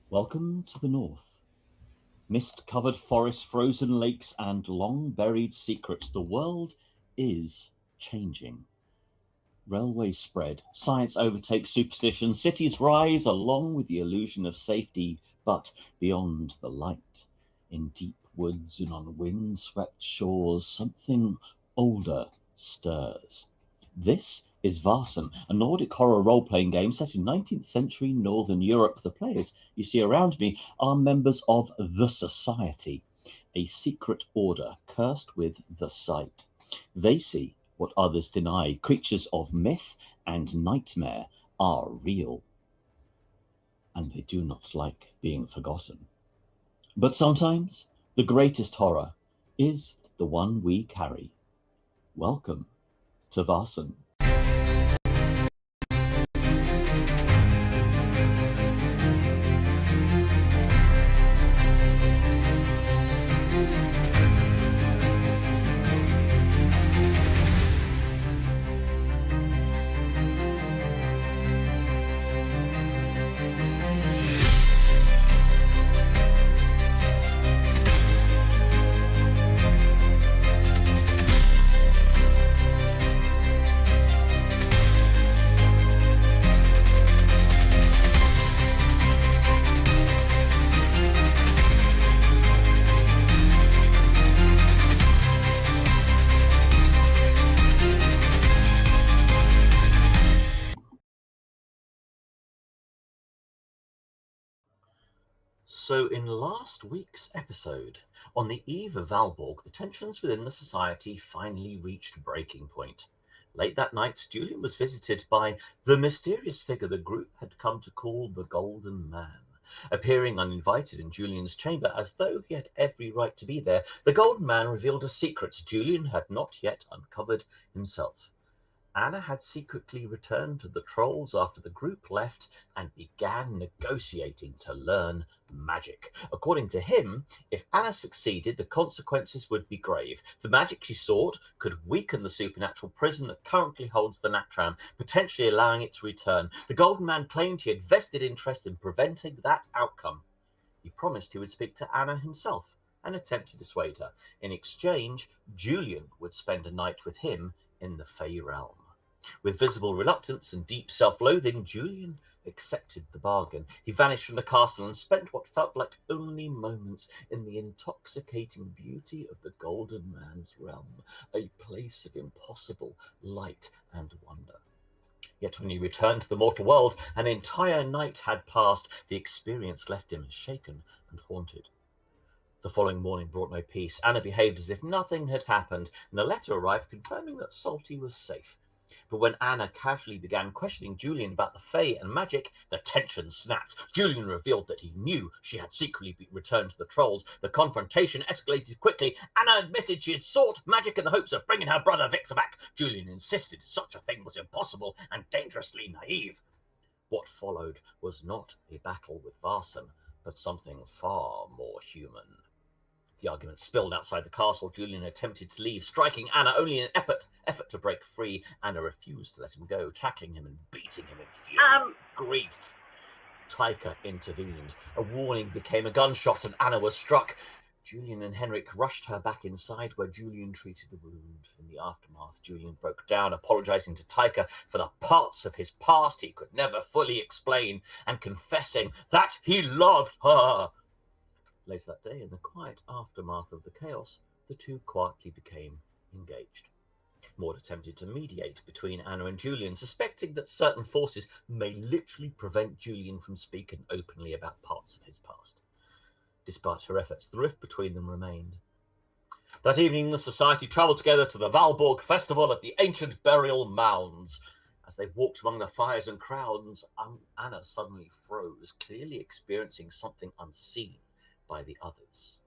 Welcome to the north. Mist-covered forests, frozen lakes, and long-buried secrets. The world is changing. Railways spread, science overtakes superstition, cities rise along with the illusion of safety, but beyond the light, in deep woods and on wind-swept shores, something older stirs. This is Vaesen, a Nordic horror role-playing game set in 19th century Northern Europe. The players you see around me are members of the Society, a secret order cursed with the sight. They see what others deny. Creatures of myth and nightmare are real, and they do not like being forgotten. But sometimes the greatest horror is the one we carry. Welcome to Vaesen. So, in last week's episode, on the eve of Valborg, the tensions within the society finally reached breaking point. Late that night, Julian was visited by the mysterious figure the group had come to call the Golden Man. Appearing uninvited in Julian's chamber as though he had every right to be there, the Golden Man revealed a secret Julian had not yet uncovered himself. Anna had secretly returned to the Trolls after the group left and began negotiating to learn magic. According to him, if Anna succeeded, the consequences would be grave. The magic she sought could weaken the supernatural prison that currently holds the Natram, potentially allowing it to return. The Golden Man claimed he had vested interest in preventing that outcome. He promised he would speak to Anna himself and attempt to dissuade her. In exchange, Julian would spend a night with him in the Fey realm. With visible reluctance and deep self-loathing, Julian accepted the bargain. He vanished from the castle and spent what felt like only moments in the intoxicating beauty of the Golden Man's realm, a place of impossible light and wonder. Yet when he returned to the mortal world, an entire night had passed. The experience left him shaken and haunted. The following morning brought no peace. Anna behaved as if nothing had happened, and a letter arrived confirming that Salty was safe. But when Anna casually began questioning Julian about the Fae and magic, the tension snapped. Julian revealed that he knew she had secretly returned to the Trolls. The confrontation escalated quickly. Anna admitted she had sought magic in the hopes of bringing her brother Victor back. Julian insisted such a thing was impossible and dangerously naive. What followed was not a battle with Vaesen, but something far more human. The argument spilled outside the castle. Julian attempted to leave, striking Anna only in an effort to break free. Anna refused to let him go, tackling him and beating him in fury. Grief. Tyka intervened. A warning became a gunshot, and Anna was struck. Julian and Henrik rushed her back inside, where Julian treated the wound. In the aftermath, Julian broke down, apologizing to Tyka for the parts of his past he could never fully explain, and confessing that he loved her. Later that day, in the quiet aftermath of the chaos, the two quietly became engaged. Maud attempted to mediate between Anna and Julian, suspecting that certain forces may literally prevent Julian from speaking openly about parts of his past. Despite her efforts, the rift between them remained. That evening, the society travelled together to the Valborg festival at the ancient burial mounds. As they walked among the fires and crowds, Anna suddenly froze, clearly experiencing something unseen by the others.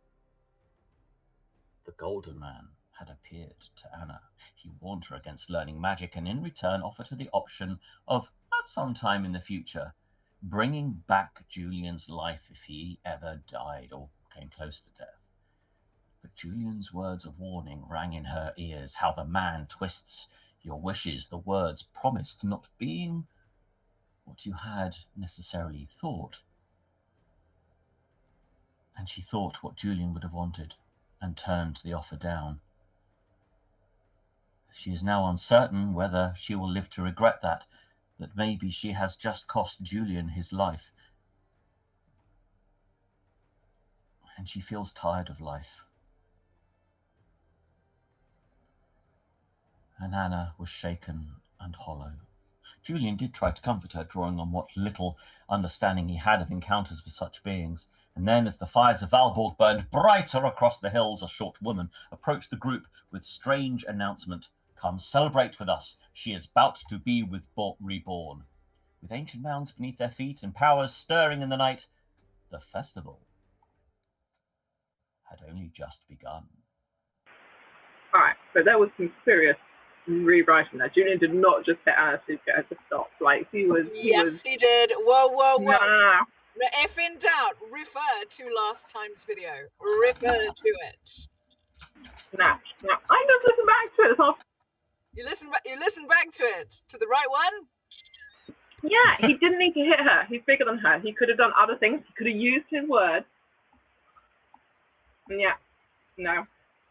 The Golden Man had appeared to Anna. He warned her against learning magic and in return offered her the option of, at some time in the future, bringing back Julian's life if he ever died or came close to death. But Julian's words of warning rang in her ears. How the man twists your wishes, the words promised not being what you had necessarily thought. And she thought what Julian would have wanted and turned the offer down. She is now uncertain whether she will live to regret that maybe she has just cost Julian his life. And she feels tired of life. And Anna was shaken and hollow. Julian did try to comfort her, drawing on what little understanding he had of encounters with such beings. And then, as the fires of Valborg burned brighter across the hills, a short woman approached the group with strange announcement. "Come celebrate with us. She is about to be reborn." With ancient mounds beneath their feet and powers stirring in the night, the festival had only just begun. Alright, so there was some serious rewriting there. Julian did not just hit Anna to get her to stop. Like, he did. Whoa. No. If in doubt, refer to last time's video. Refer to it. No. I just listen back to it. It's all... You listen back to it. To the right one? Yeah, he didn't need to hit her. He's bigger than her. He could have done other things. He could have used his words. Yeah. No.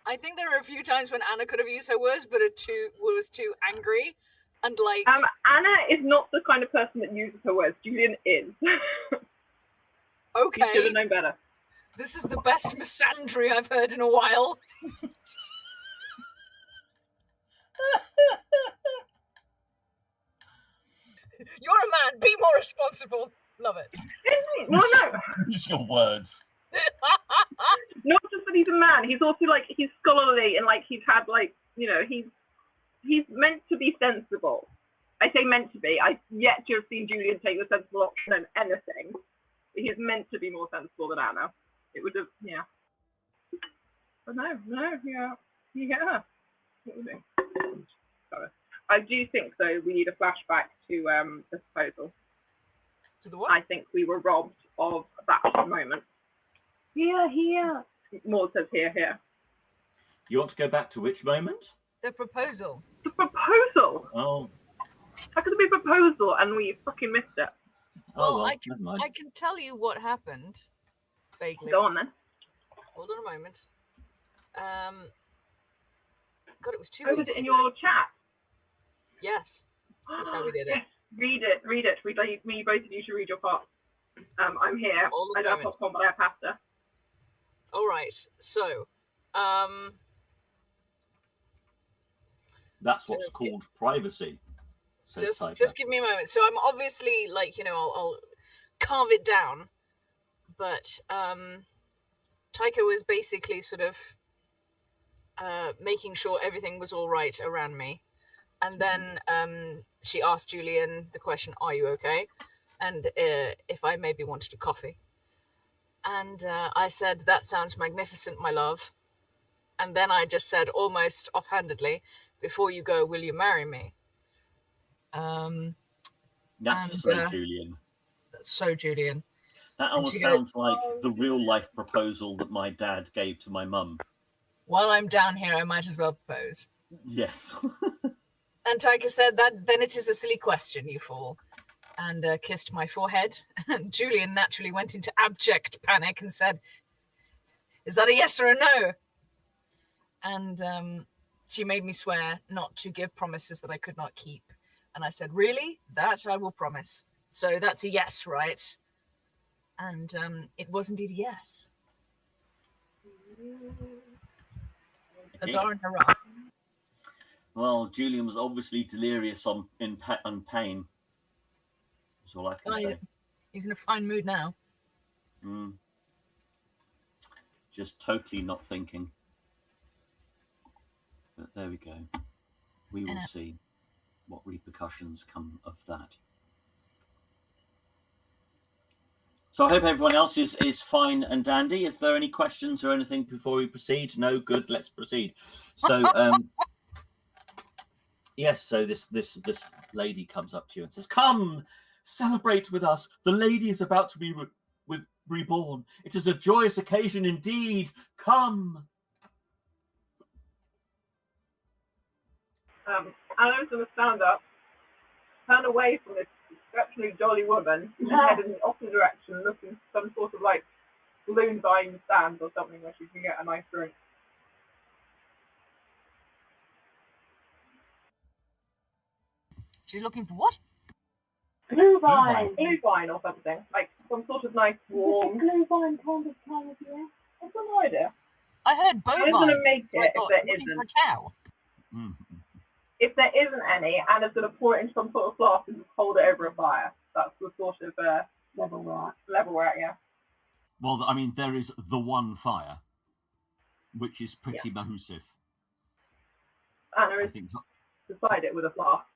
I think there were a few times when Anna could have used her words, but was too angry. And like... Anna is not the kind of person that uses her words. Julian is. Okay. You should have known better. This is the best misandry I've heard in a while. You're a man. Be more responsible. Love it. No. Use your words. Not just that he's a man. He's also like, he's scholarly and like he's had like, you know, he's meant to be sensible. I say meant to be. I've yet to have seen Julian take the sensible option in anything. He's meant to be more sensible than Anna. It would have, yeah. But no, yeah. What was it? Sorry. I do think, though, we need a flashback to the proposal. To the what? I think we were robbed of that moment. Here. Maud says here. You want to go back to which moment? The proposal. The proposal? Oh. How could there be a proposal and we fucking missed it? Well, I can tell you what happened, vaguely. Go on, then. Hold on a moment. God, it was 2 weeks ago. Was it in your chat? Yes. That's how we did it. Read it. We both of you should read your part. I'm here. I don't have popcorn, but I have pasta. All right. So, that's what's called privacy. Just give me a moment. So I'm obviously like, you know, I'll carve it down, but Taika was basically sort of making sure everything was all right around me. And then she asked Julian the question, "Are you okay?" And if I maybe wanted a coffee. And I said, "That sounds magnificent, my love." And then I just said, almost offhandedly, "Before you go, will you marry me?" That's so Julian. That's so Julian. That almost sounds like the real life proposal that my dad gave to my mum. While I'm down here, I might as well propose. Yes. And Taika said, "That then it is a silly question, you fool," and kissed my forehead. And Julian naturally went into abject panic and said, "Is that a yes or a no?" And she made me swear not to give promises that I could not keep. And I said, "Really? That I will promise. So that's a yes, right?" And it was indeed a yes. Huzzah and hurrah. Well, Julian was obviously delirious in pain. That's all I can say. He's in a fine mood now. Just totally not thinking. But there we go. We will see what repercussions come of that. So I hope everyone else is fine and dandy. Is there any questions or anything before we proceed? No? Good. Let's proceed. So, yes, so this lady comes up to you and says, "Come, celebrate with us. The lady is about to be reborn. It is a joyous occasion indeed. Come." Anna was going to stand up, turn away from this exceptionally jolly woman, and head in the opposite direction, looking for some sort of like balloon vine stand or something where she can get a nice drink. She's looking for what? Blue vine or something, like some sort of nice warm. Blue vine kind of time of year. I've got no idea. I heard bovine. I'm gonna make So I it if thought, there looking for a isn't. cow. If there isn't any, Anna's gonna pour it into some sort of flask and just hold it over a fire. That's the sort of level we're at, yeah. Well, I mean, there is the one fire, which is pretty massive. Anna I is think. beside it with a flask.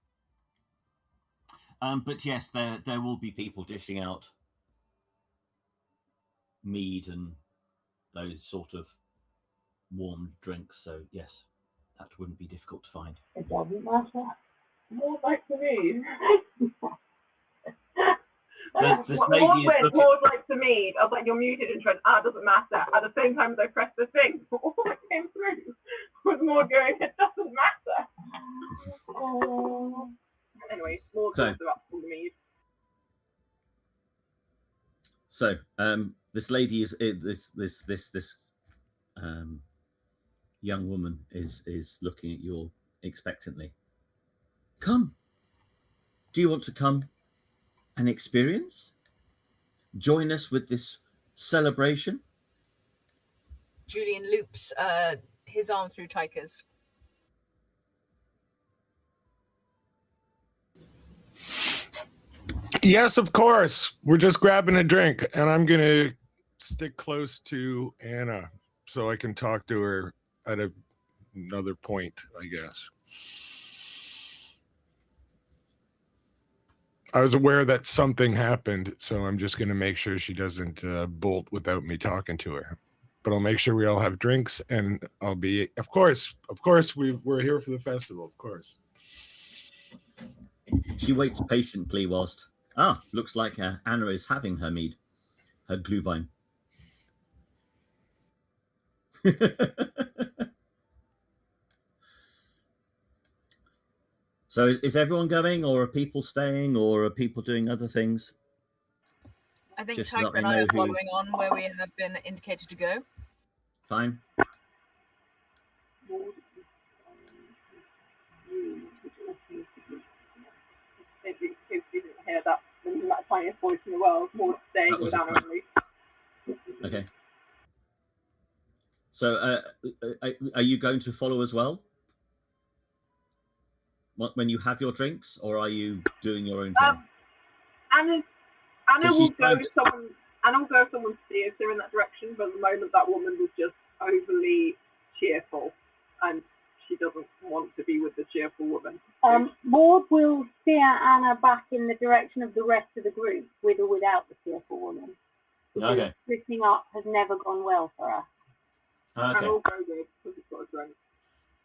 But yes, there will be people dishing out mead and those sort of warm drinks. So yes, that wouldn't be difficult to find. It doesn't matter. More like to mead. This lady is looking. More like to mead. I was like, you're muted and said, doesn't matter. At the same time as I pressed the thing, all that came through was more going, it doesn't matter. Anyway, more talks about the mead. So, this lady is this young woman is looking at you all expectantly. Come. Do you want to come and experience? Join us with this celebration. Julian loops his arm through Tyker's. Yes, of course. We're just grabbing a drink, and I'm going to stick close to Anna so I can talk to her at another point, I guess. I was aware that something happened, so I'm just going to make sure she doesn't bolt without me talking to her. But I'll make sure we all have drinks, and I'll be, of course, we're here for the festival, of course. She waits patiently whilst, looks like Anna is having her mead, her glühwein. So is everyone going, or are people staying, or are people doing other things? I think Just so that Tyker and I I know are following on where we have been indicated to go. Fine. Maybe you didn't hear that tiniest voice in the world, more staying with Anna and Lee. Okay. So are you going to follow as well? When you have your drinks, or are you doing your own thing? Anna will go if someone steers her in that direction, but at the moment that woman was just overly cheerful, and she doesn't want to be with the cheerful woman. Maud will steer Anna back in the direction of the rest of the group, with or without the cheerful woman. Okay. Splitting up has never gone well for us. Okay. And all go good because it's got a drink.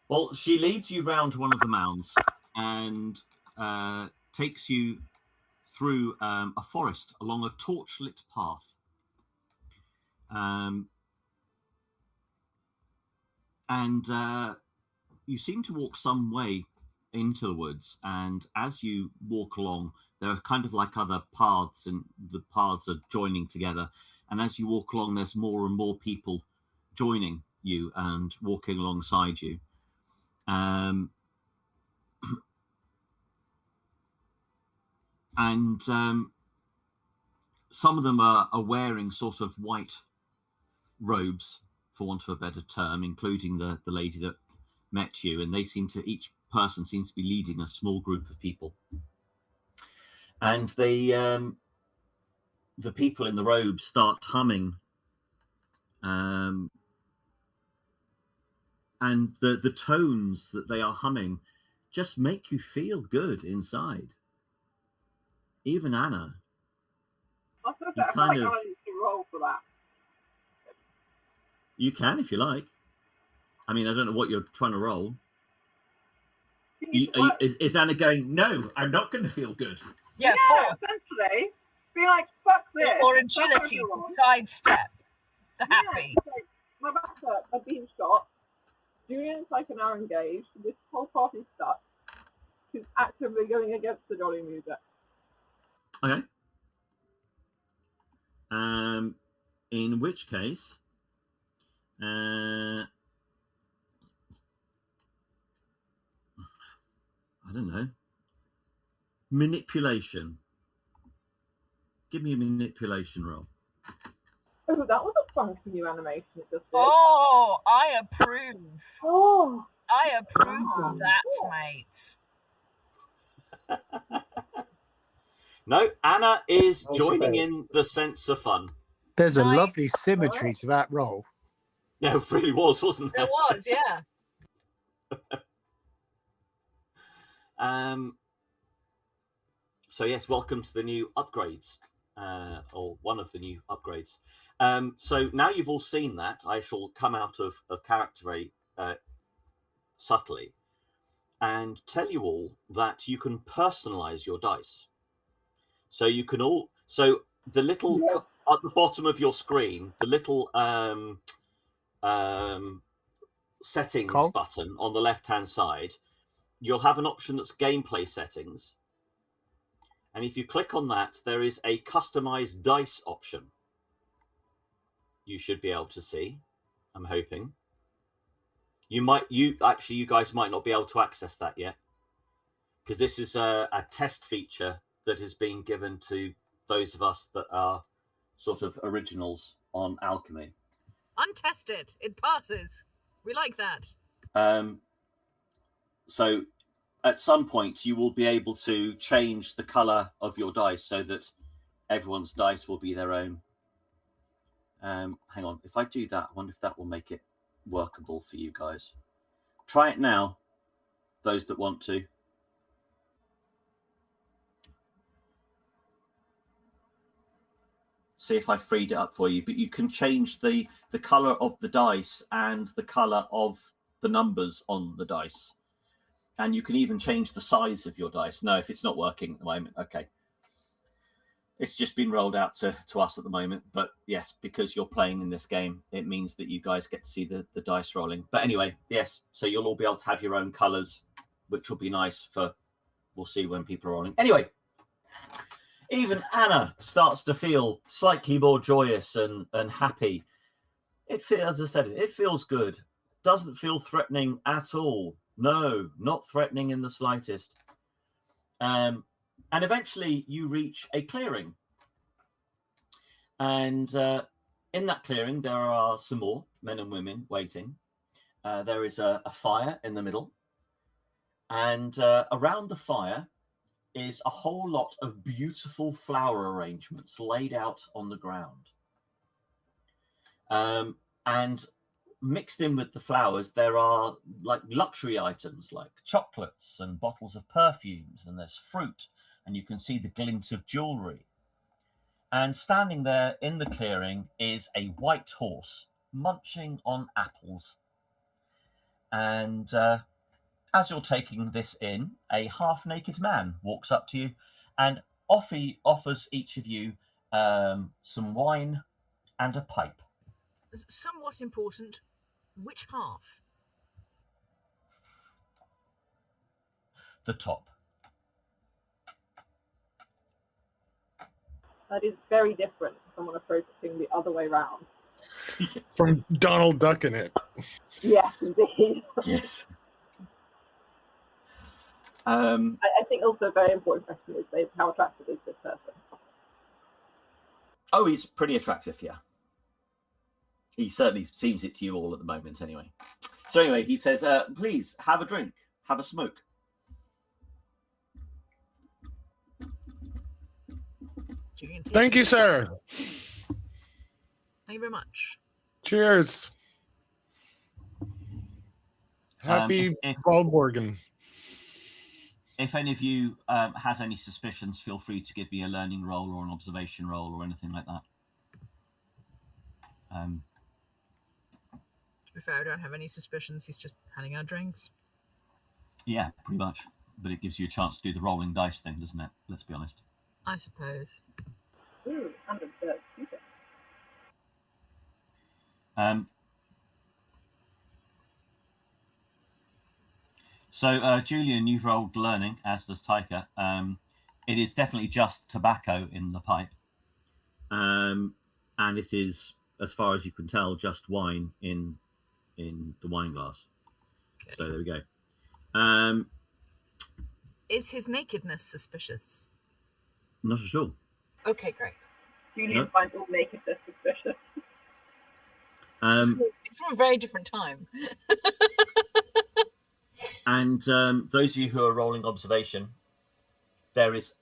Well, she leads you round one of the mounds and takes you through a forest along a torchlit path. And you seem to walk some way into the woods, and as you walk along, there are kind of like other paths, and the paths are joining together. And as you walk along, there's more and more people joining you and walking alongside you. And some of them are wearing sort of white robes, for want of a better term, including the lady that met you, and each person seems to be leading a small group of people. And the people in the robes start humming, and the tones that they are humming just make you feel good inside. Even Anna. I feel like I need to roll for that. You can if you like. I mean, I don't know what you're trying to roll. Is Anna going, no, I'm not going to feel good? Yeah, essentially. Be like, fuck this. Or agility, sidestep, the happy. Yeah, like, my back's up, I've been shot. Julian's like an hour engaged. This whole party's stuck. She's actively going against the jolly music. Okay. In which case, I don't know. Manipulation. Give me a manipulation roll. Oh, that was a funky new animation it just did. Oh, I approve. Oh, I approve of that, mate. No, Anna is joining in the sense of fun. There's a Nice. lovely symmetry to that role. Yeah, it really was, wasn't There there? was, yeah. So yes, welcome to the new upgrades, or one of the new upgrades. So now you've all seen that, I shall come out of character very subtly and tell you all that you can personalize your dice. So you can all, so the little at the bottom of your screen, the little settings button on the left hand side, you'll have an option that's gameplay settings. And if you click on that, there is a customized dice option. You should be able to see, I'm hoping. You guys might not be able to access that yet, because this is a test feature that has been given to those of us that are sort of originals on Alchemy. Untested. It passes. We like that. So at some point you will be able to change the color of your dice so that everyone's dice will be their own. Hang on, if I do that, I wonder if that will make it workable for you guys. Try it now, those that want to. See if I freed it up for you, but you can change the color of the dice and the color of the numbers on the dice. And you can even change the size of your dice. No, if it's not working at the moment, okay. It's just been rolled out to us at the moment. But yes, because you're playing in this game, it means that you guys get to see the dice rolling. But anyway, yes, so you'll all be able to have your own colors, which will be nice for, we'll see when people are rolling. Anyway, even Anna starts to feel slightly more joyous and happy. It feels, as I said, it feels good. Doesn't feel threatening at all. No, not threatening in the slightest. And eventually you reach a clearing. And in that clearing, there are some more men and women waiting. There is a fire in the middle. And around the fire is a whole lot of beautiful flower arrangements laid out on the ground. And mixed in with the flowers, there are like luxury items like chocolates and bottles of perfumes, and there's fruit, and you can see the glint of jewelry. And standing there in the clearing is a white horse munching on apples. And as you're taking this in, a half-naked man walks up to you and offers each of you some wine and a pipe. Somewhat important. Which half? The top. That is very different to someone approaching the other way round. From Donald Ducking it. Yes, indeed. Yes. I think also a very important question is how attractive is this person? Oh, he's pretty attractive, yeah. He certainly seems it to you all at the moment, anyway. So anyway, he says, please, have a drink, have a smoke. Julian, Thank you, sir. Thank you very much. Cheers. Happy Valborg. If any of you has any suspicions, feel free to give me a learning roll or an observation roll or anything like that. To be fair, I don't have any suspicions. He's just handing out drinks. Yeah, pretty much. But it gives you a chance to do the rolling dice thing, doesn't it? Let's be honest. I suppose. Ooh, 130. So, Julian, you've rolled learning, as does Taika. It is definitely just tobacco in the pipe. And it is as far as you can tell, just wine in the wine glass. Okay. So there we go. Is his nakedness suspicious? Not at all. Okay, great. Julian No. finds all nakedness suspicious. It's from a very different time. And those of you who are rolling observation, there is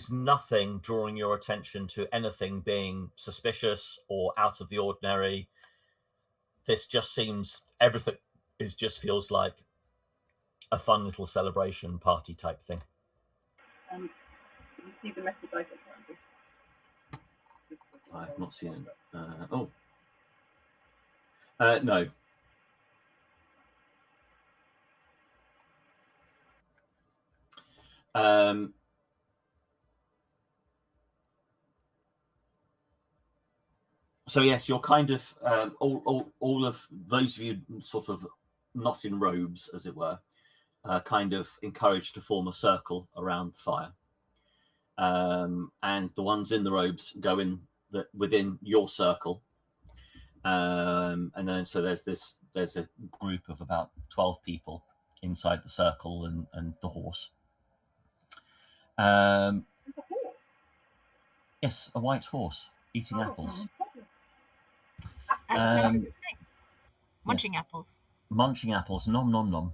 nothing drawing your attention to anything being suspicious or out of the ordinary. This just seems, everything just feels like a fun little celebration party type thing. You see the message I got. I've not seen it. No. So yes, you're kind of all of those of you sort of not in robes, as it were, kind of encouraged to form a circle around the fire, and the ones in the robes go in within your circle, and then so there's a group of about 12 people inside the circle and the horse. Yes, a white horse eating apples. Sounds interesting. Munching apples. Munching apples, nom nom nom.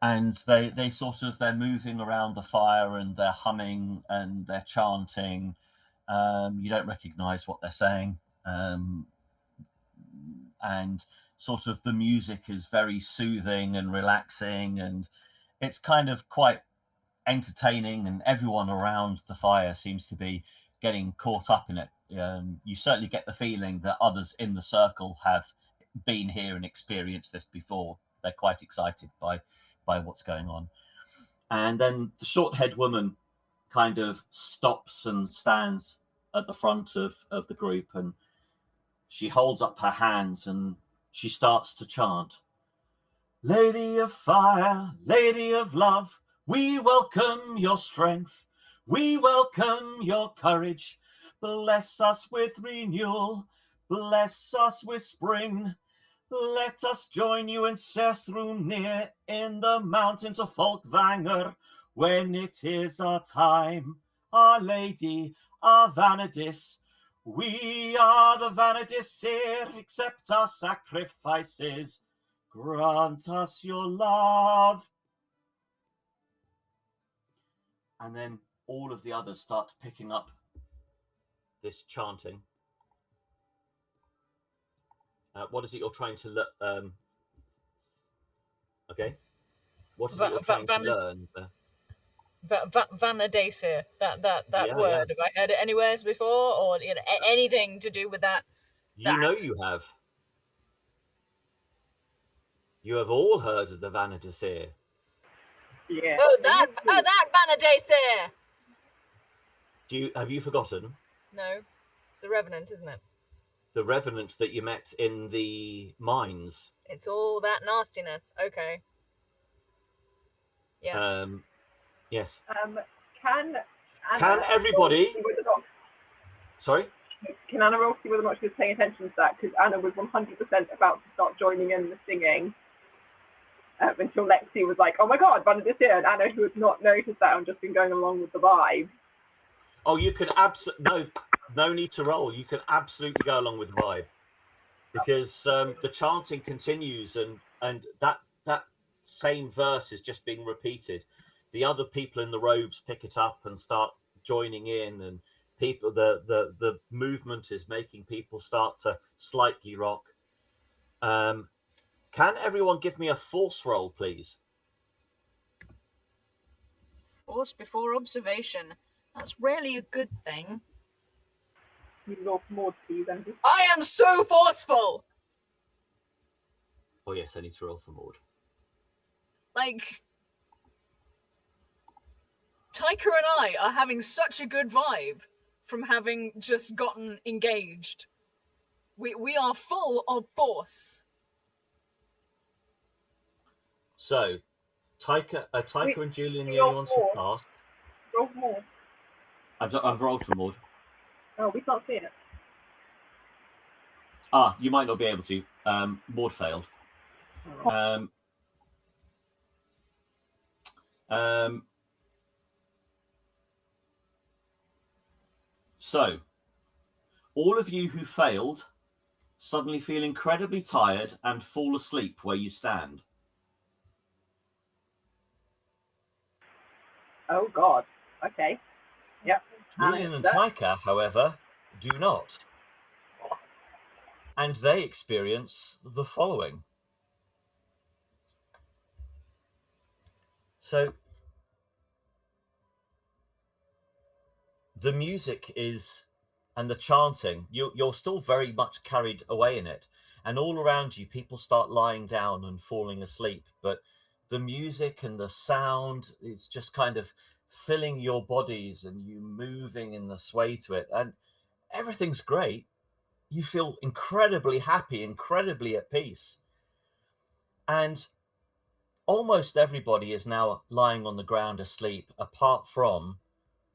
And they sort of, they're moving around the fire and they're humming and they're chanting. You don't recognize what they're saying. And sort of the music is very soothing and relaxing, and it's kind of quite entertaining, and everyone around the fire seems to be getting caught up in it. You certainly get the feeling that others in the circle have been here and experienced this before. They're quite excited by what's going on. And then the short-haired woman kind of stops and stands at the front of the group, and she holds up her hands and she starts to chant, "Lady of fire, lady of love, we welcome your strength, we welcome your courage. Bless us with renewal, bless us with spring. Let us join you in Sestrumnir in the mountains of Folkvanger when it is our time. Our Lady, our Vanadis, we are the Vanadisir, accept our sacrifices, grant us your love." And then all of the others start picking up this chanting. What is it you're trying to learn? Okay. What is it you're trying to learn? Vanadesir, that word. Have I heard it anywhere before, or anything to do with that? You know you have. You have all heard of the Vanadesir. Yeah. Oh, that Vanadesir. Have you forgotten? No, it's the Revenant, isn't it? The Revenant that you met in the mines. It's all that nastiness. Okay. Yes. Yes. Can everybody? Sorry? Can Anna roll to see whether or not she was paying attention to that? Because Anna was 100% about to start joining in the singing until Lexi was like, "Oh my God, Vanada's here," and Anna, who had not noticed that and just been going along with the vibe. Oh, you can no need to roll. You can absolutely go along with the vibe, because the chanting continues, and that same verse is just being repeated. The other people in the robes pick it up and start joining in, and people the movement is making people start to slightly rock. Can everyone give me a force roll, please? Force before observation. That's really a good thing. You roll for more, please, Andy. I am so forceful. Oh yes, I need to roll for Maud. Like, Tyker and I are having such a good vibe from having just gotten engaged. We are full of force. So, Taika and Julian, the Roll only ones who more. passed. Roll more. I've rolled for Maud. Oh, we can't see it. You might not be able to. Maud failed. So, all of you who failed suddenly feel incredibly tired and fall asleep where you stand. Oh God. Okay. Yep. Julian and Taika, however, do not. And they experience the following. So, the music is, and the chanting, you're still very much carried away in it. And all around you, people start lying down and falling asleep. But the music and the sound is just kind of filling your bodies and you moving in the sway to it. And everything's great. You feel incredibly happy, incredibly at peace. And almost everybody is now lying on the ground asleep, apart from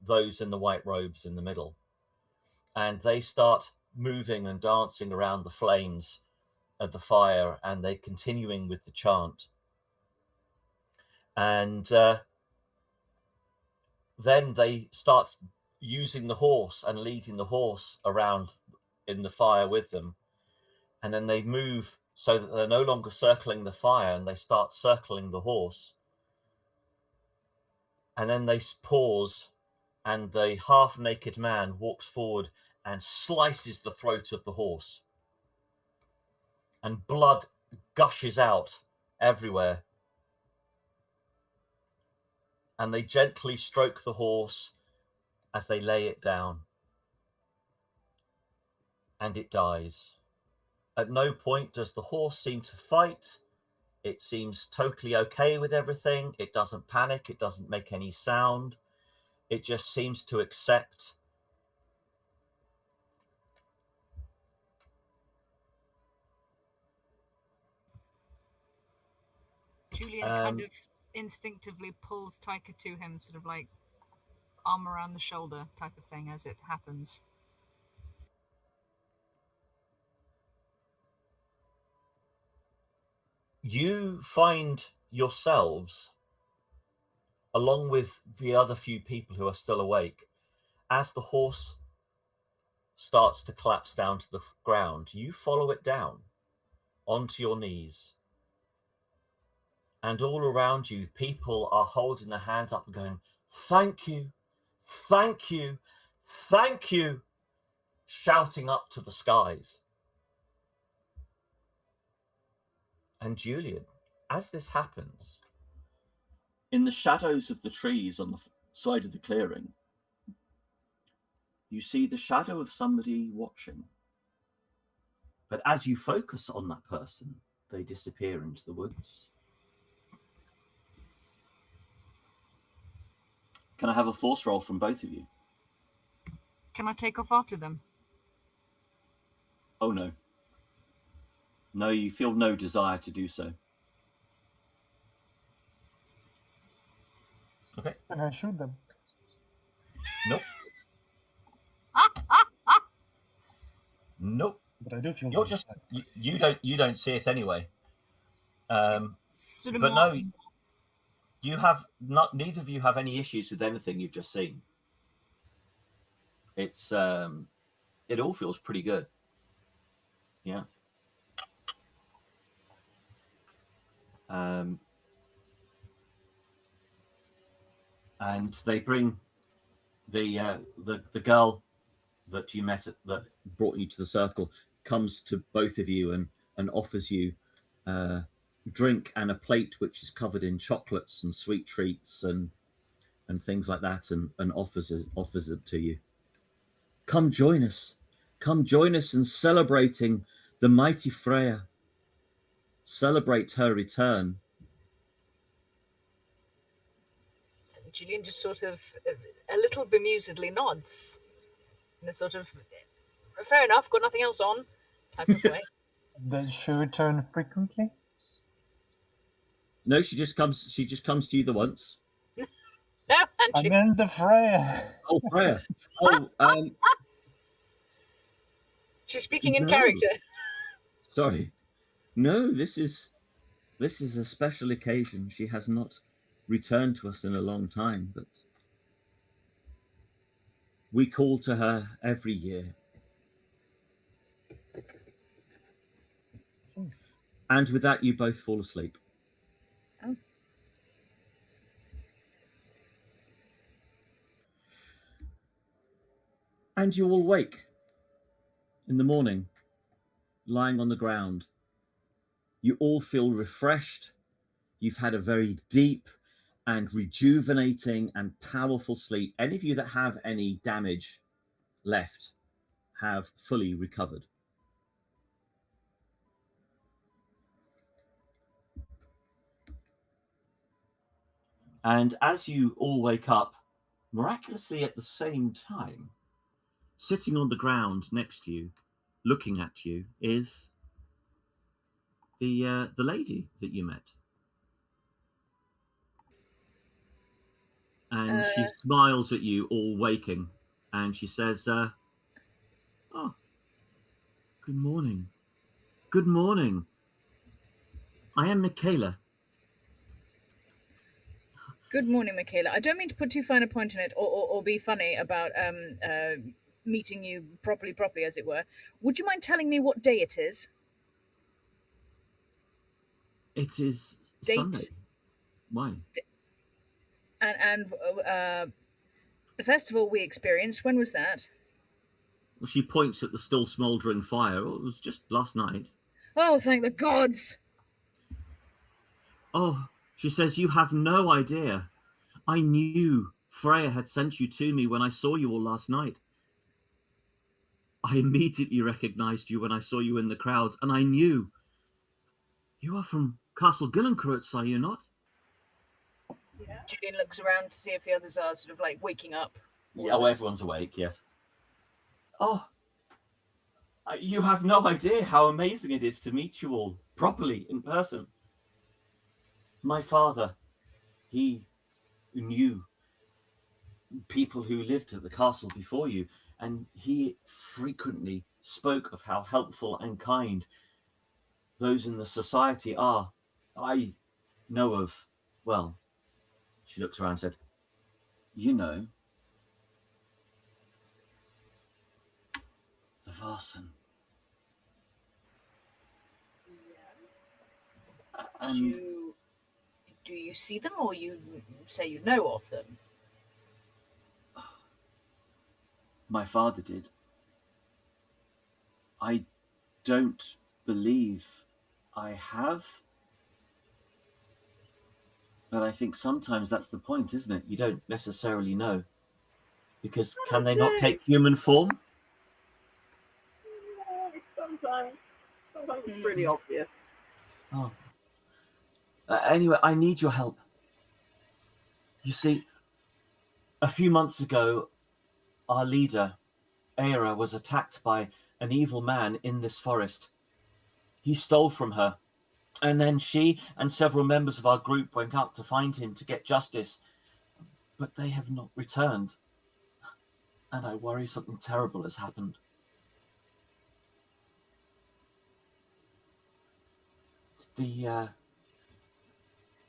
those in the white robes in the middle. And they start moving and dancing around the flames of the fire, and they're continuing with the chant. And then they start using the horse and leading the horse around in the fire with them. And then they move so that they're no longer circling the fire, and they start circling the horse. And then they pause, and the half-naked man walks forward and slices the throat of the horse. And blood gushes out everywhere. And they gently stroke the horse as they lay it down. And it dies. At no point does the horse seem to fight. It seems totally okay with everything. It doesn't panic. It doesn't make any sound. It just seems to accept. Julian kind of instinctively pulls Taika to him, sort of like arm around the shoulder type of thing as it happens. You find yourselves, along with the other few people who are still awake, as the horse starts to collapse down to the ground, you follow it down onto your knees. And all around you, people are holding their hands up and going, "Thank you, thank you, thank you," shouting up to the skies. And Julian, as this happens, in the shadows of the trees on the side of the clearing, you see the shadow of somebody watching. But as you focus on that person, they disappear into the woods. Can I have a force roll from both of you? Can I take off after them? Oh, no. No, you feel no desire to do so. Okay. Can I shoot them? Nope. Nope. But I do feel You're just you don't see it anyway. Sort of But more... no, you have not. Neither of you have any issues with anything you've just seen. It's it all feels pretty good. Yeah. And they bring the girl that you met that brought you to the circle comes to both of you and offers you drink and a plate which is covered in chocolates and sweet treats and things like that, and offers it to you. Come join us in celebrating the mighty Freya. Celebrate her return. Julian just sort of a little bemusedly nods in a sort of fair enough, got nothing else on type of way. Does she return frequently? No, she just comes to you the once. No, I'm Andrew. in the Freya. Oh, Freya. Oh, She's speaking in no. character. Sorry. No, this is a special occasion. She has not returned to us in a long time, but we call to her every year. And with that, you both fall asleep. Oh. And you all wake in the morning, lying on the ground. You all feel refreshed. You've had a very deep and rejuvenating and powerful sleep. Any of you that have any damage left have fully recovered. And as you all wake up, miraculously at the same time, sitting on the ground next to you, looking at you, is the lady that you met. And she smiles at you all waking, and she says, "Oh, good morning. Good morning. I am Michaela." Good morning, Michaela. I don't mean to put too fine a point on it or be funny about meeting you properly, as it were. Would you mind telling me what day it is? It is Date. Sunday. Why? And the festival we experienced, when was that? Well, she points at the still smouldering fire. Oh, it was just last night. Oh, thank the gods! Oh, she says, you have no idea. I knew Freya had sent you to me when I saw you all last night. I immediately recognized you when I saw you in the crowds, and I knew you are from Castle Gillenkrutz, are you not? Yeah. Julian looks around to see if the others are sort of like waking up. Yeah, well, everyone's awake, yes. Oh, you have no idea how amazing it is to meet you all properly in person. My father, he knew people who lived at the castle before you, and he frequently spoke of how helpful and kind those in the society are. I know of, well, she looks around and said, you know, the Vaesen. And do you see them, or you say you know of them? My father did. I don't believe I have. But I think sometimes that's the point, isn't it? You don't necessarily know. Because can they not take human form? Sometimes it's pretty obvious. Oh. Anyway, I need your help. You see, a few months ago, our leader, Aira, was attacked by an evil man in this forest. He stole from her, and then she and several members of our group went out to find him to get justice, but they have not returned. And I worry something terrible has happened.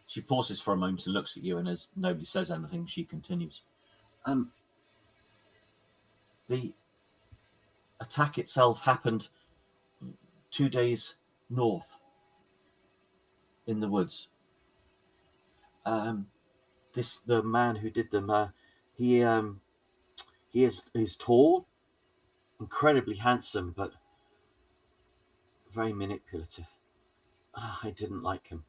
She pauses for a moment and looks at you, and as nobody says anything, she continues. The attack itself happened 2 days north in the woods. The man who did them, he is tall, incredibly handsome, but very manipulative. I didn't like him.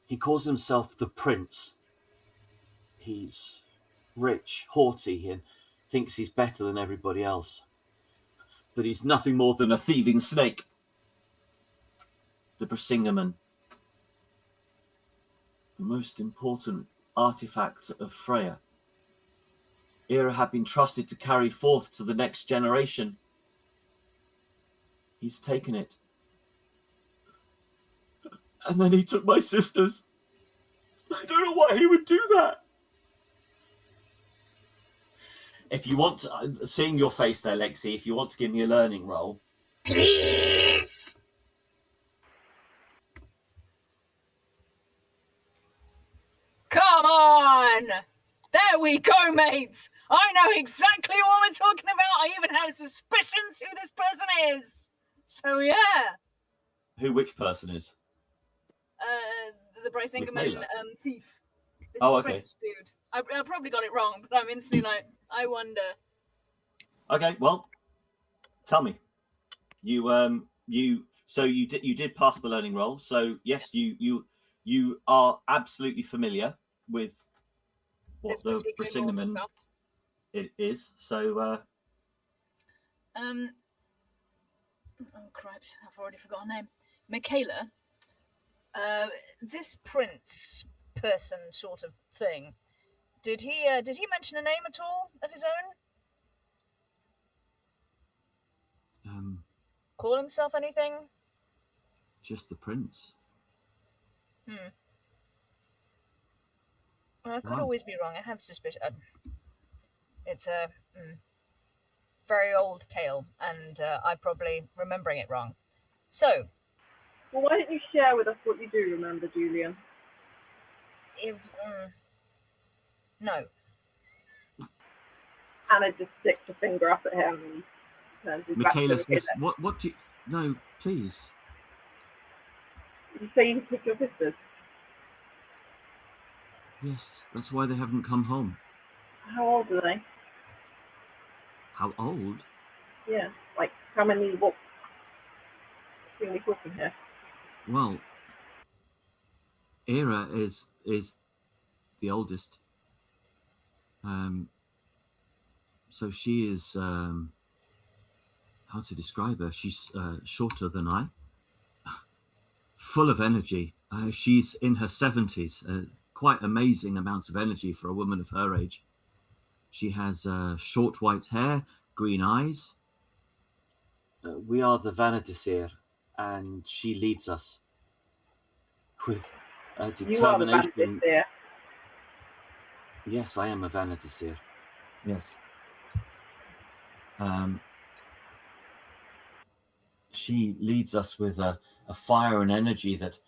He calls himself the Prince. He's rich, haughty, and thinks he's better than everybody else. But he's nothing more than a thieving snake. The Brisingamen. The most important artifact of Freya. Aira had been trusted to carry forth to the next generation. He's taken it. And then he took my sisters. I don't know why he would do that. If you want to, seeing your face there, Lexi, if you want to give me a learning roll. Please! Come on! There we go, mates! I know exactly what we're talking about. I even have suspicions who this person is. So, yeah. Which person is? The Bryce Ingerman thief. This okay. Prince dude. I probably got it wrong, but I'm instantly like, I wonder. Okay, well, tell me. You did pass the learning roll. So yes, you are absolutely familiar with what the Brisingamen it is. So oh cripes, I've already forgotten her name. Michaela. This prince person sort of thing. Did he mention a name at all of his own? Call himself anything? Just the prince. Well, I could always be wrong. I have suspicion. It's a very old tale, and I'm probably remembering it wrong. So. Well, why don't you share with us what you do remember, Julian? No. Anna just sticks her finger up at him and turns his back to Michaela the says, kid. what do you... No, please. You say you took your sisters? Yes, that's why they haven't come home. How old are they? How old? Yeah, like how many, what are we talking here? Well, Era is the oldest. So she is, how to describe her? She's shorter than I, full of energy. She's in her 70s, quite amazing amounts of energy for a woman of her age. She has short white hair, green eyes. We are the Vanadisir, and she leads us with determination. You are the Vanadisir. Yes, I am a Vanadisir. Yes. She leads us with a fire and energy that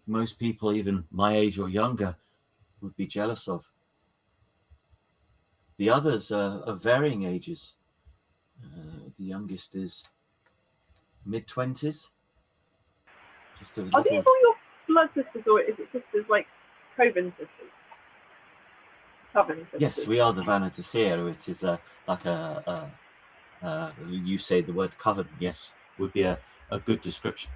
most people, even my age or younger, would be jealous of. The others are of varying ages. The youngest is mid-20s. Just a little... Are these all your blood sisters, or is it sisters like Coven sisters? Coven sisters? Yes, we are the Vanadisir. It is like you say the word coven, yes, would be a good description.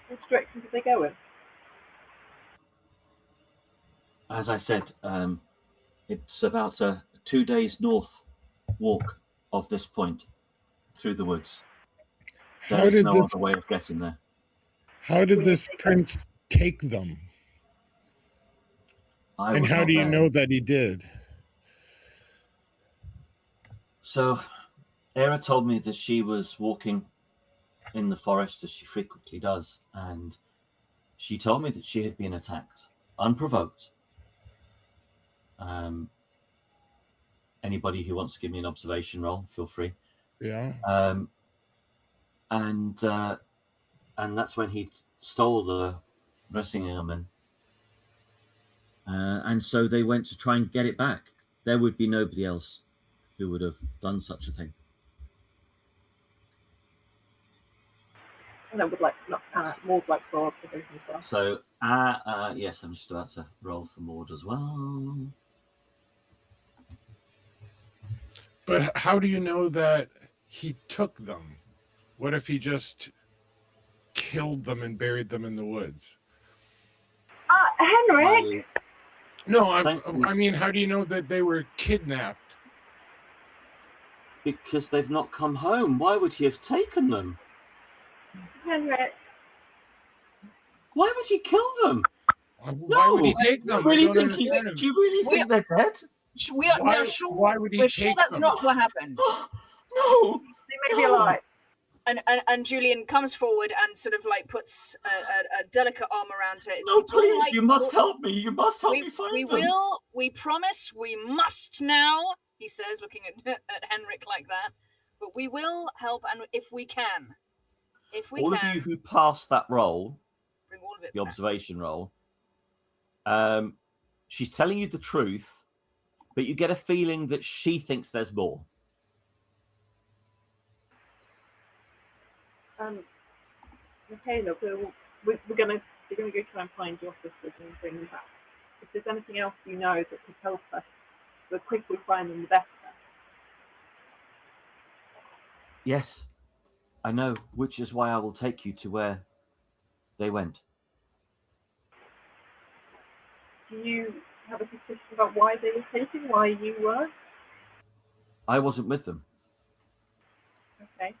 Which direction did they go in? As I said, it's about a 2 days north walk of this point through the woods. There is no other way of getting there. How did this prince take them? And how do you know that he did? So, Era told me that she was walking in the forest, as she frequently does, and she told me that she had been attacked, unprovoked. Anybody who wants to give me an observation roll, feel free. Yeah. And that's when he stole the Brisingamen. And so they went to try and get it back. There would be nobody else who would have done such a thing. And I would like more like swords and stuff. So, yes, I'm just about to roll for Maud as well. But how do you know that he took them? What if he just killed them and buried them in the woods? Henrik! No, I mean, how do you know that they were kidnapped? Because they've not come home. Why would he have taken them? Henrik. Why would he kill them? Why would he take them? Do you really think they're dead? We are sure. Why would he we're sure that's not what happened. No. They may be alive. And Julian comes forward and sort of like puts a delicate arm around her. No, It's all please, right. you must help me. You must help me find We them. will. We promise. We must now. He says, looking at Henrik like that. But we will help, and if we can, All of you who passed that roll, bring all of it the back. observation roll, she's telling you the truth, but you get a feeling that she thinks there's more. Michaela, we're gonna go try and find your sisters and bring them back. If there's anything else you know that could help us, the quicker we find them, the better. Yes, I know, which is why I will take you to where they went. Do you have a suspicion about why they were taken? Why you were? I wasn't with them. Okay.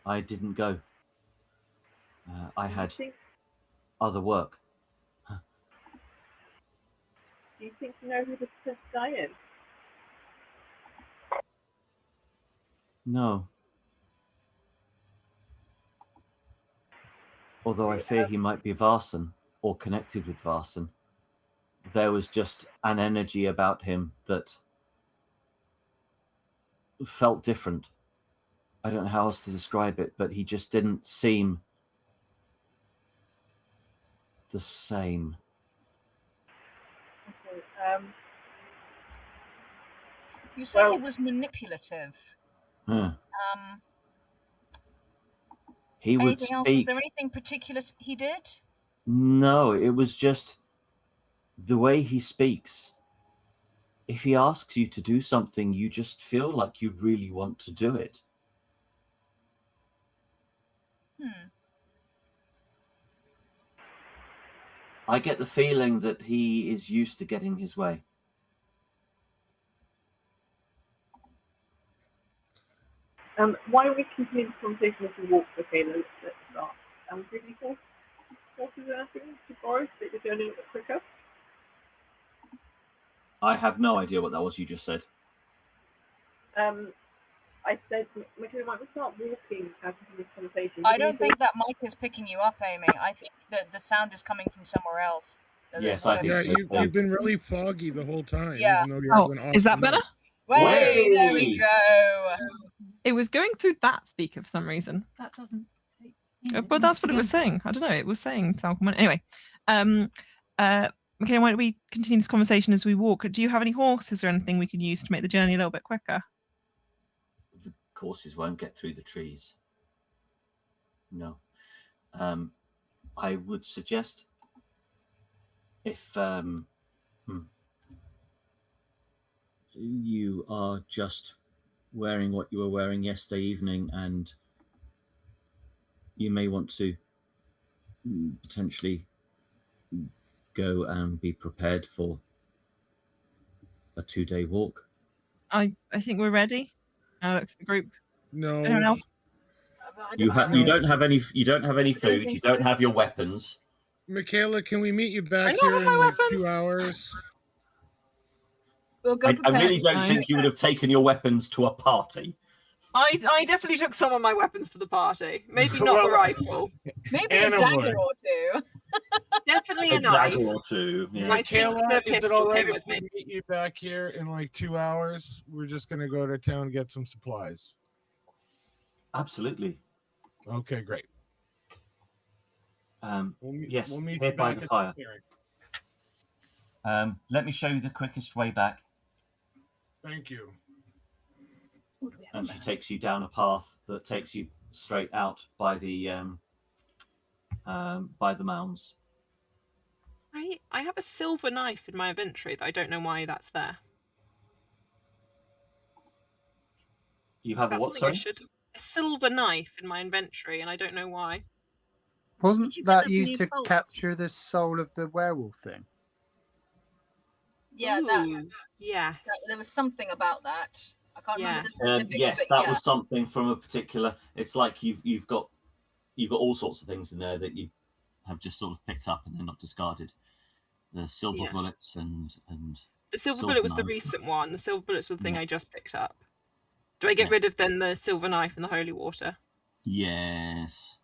I didn't go. I had Do other work. you think you know who the fifth guy is? No. Although I fear he might be Vaesen or connected with Vaesen. There was just an energy about him that felt different. I don't know how else to describe it, but he just didn't seem the same. Okay. You say he was manipulative. He would Anything else? Was speak. there anything particular he did? No, it was just the way he speaks. If he asks you to do something, you just feel like you really want to do it. I get the feeling that he is used to getting his way. Why don't we continue the conversation as we walk, Michaela? Let's start. Do you have any horses or anything to borrow so that you're going a little bit quicker? I have no idea what that was you just said. I said, Michaela, might we start walking as we continue this conversation? I don't think that mic is picking you up, Amy. I think that the sound is coming from somewhere else. Yes, I think Yeah, so. you've been really foggy the whole time. Yeah. Even though you're having Is that better? Way, there we go. It was going through that speaker for some reason. That doesn't take. But that's what it was saying. I don't know. It was saying Salcomon. Anyway, McKenna, why don't we continue this conversation as we walk? Do you have any horses or anything we could use to make the journey a little bit quicker? The horses won't get through the trees. No. I would suggest if you are just wearing what you were wearing yesterday evening, and you may want to potentially go and be prepared for a 2-day walk. I think we're ready. Alex, the group. No. Anyone else? You don't have any food. You don't have your weapons. Michaela, can we meet you back I don't here have in my like weapons. 2 hours? We'll go I really don't think you would have taken your weapons to a party. I definitely took some of my weapons to the party. Maybe not the rifle. Maybe a dagger or two. Definitely a knife. Dagger or two. Yeah. I think Michaela, the is it pistol all right came if with we me. meet you back here in like 2 hours? We're just gonna go to town and get some supplies. Absolutely. Okay, great. Yes, we'll meet here you by back the at fire. clearing. Let me show you the quickest way back. Thank you. And she takes you down a path that takes you straight out by the mounds. I have a silver knife in my inventory that I don't know why that's there. You have That's a what, something sorry? a silver knife in my inventory, and I don't know why. Wasn't you get that that from used your to bolts? capture the soul of the werewolf thing? Yeah, Ooh, yeah. there was something about that. I can't remember the specifics. Yes, but that yeah. was something from a particular. It's like you've got all sorts of things in there that you have just sort of picked up and they're not discarded. The silver bullets and The silver bullet was the knife. recent one. The silver bullets were the thing I just picked up. Do I get Yeah. rid of then the silver knife and the holy water? Yes.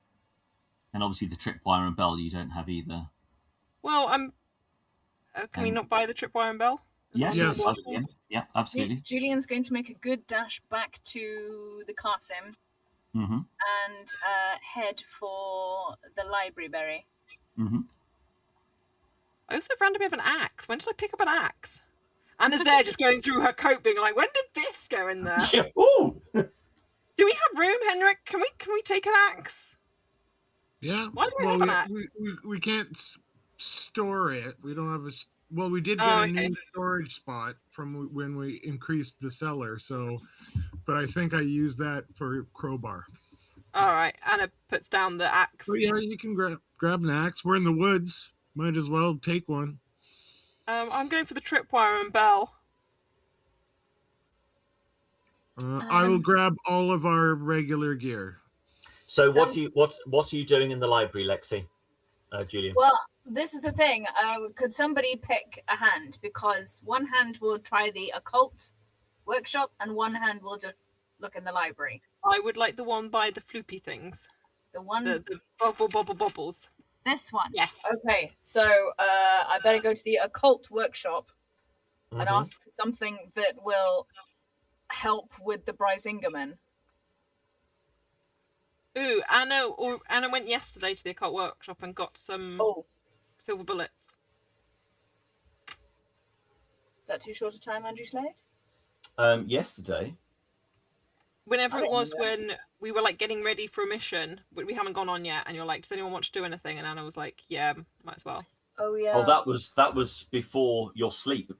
And obviously the tripwire and bell you don't have either. Well, can we not buy the tripwire and bell? Yes, Yes. yeah, absolutely. Julian's going to make a good dash back to the Qasim Mm-hmm. and head for the library berry. Mm-hmm. I also randomly have an axe. When did I pick up an axe? Anna's there just going through her coat being like, when did this go in there? Yeah. Ooh! Do we have room, Henrik? Can we take an axe? Yeah. Why do we Well, have an axe? we can't store it. We don't have a. Well, we did get Oh, a okay. new storage spot from when we increased the cellar. So, but I think I used that for crowbar. All right. Anna puts down the axe. So yeah, you can grab an axe. We're in the woods. Might as well take one. I'm going for the tripwire and bell. I will grab all of our regular gear. So what are you doing in the library, Lexi? Julian? Well, this is the thing. Could somebody pick a hand? Because one hand will try the occult workshop and one hand will just look in the library. I would like the one by the floopy things. The one... The bubbles. This one? Yes. Okay, so I better go to the occult workshop and ask for something that will help with the Brysingerman. Ooh, Anna went yesterday to the occult workshop and got some silver bullets. Is that too short a time, Andrew Slade? Yesterday. Whenever it was when we were like getting ready for a mission, but we haven't gone on yet, and you're like, does anyone want to do anything? And Anna was like, yeah, might as well. Oh yeah. Oh, that was before your sleep.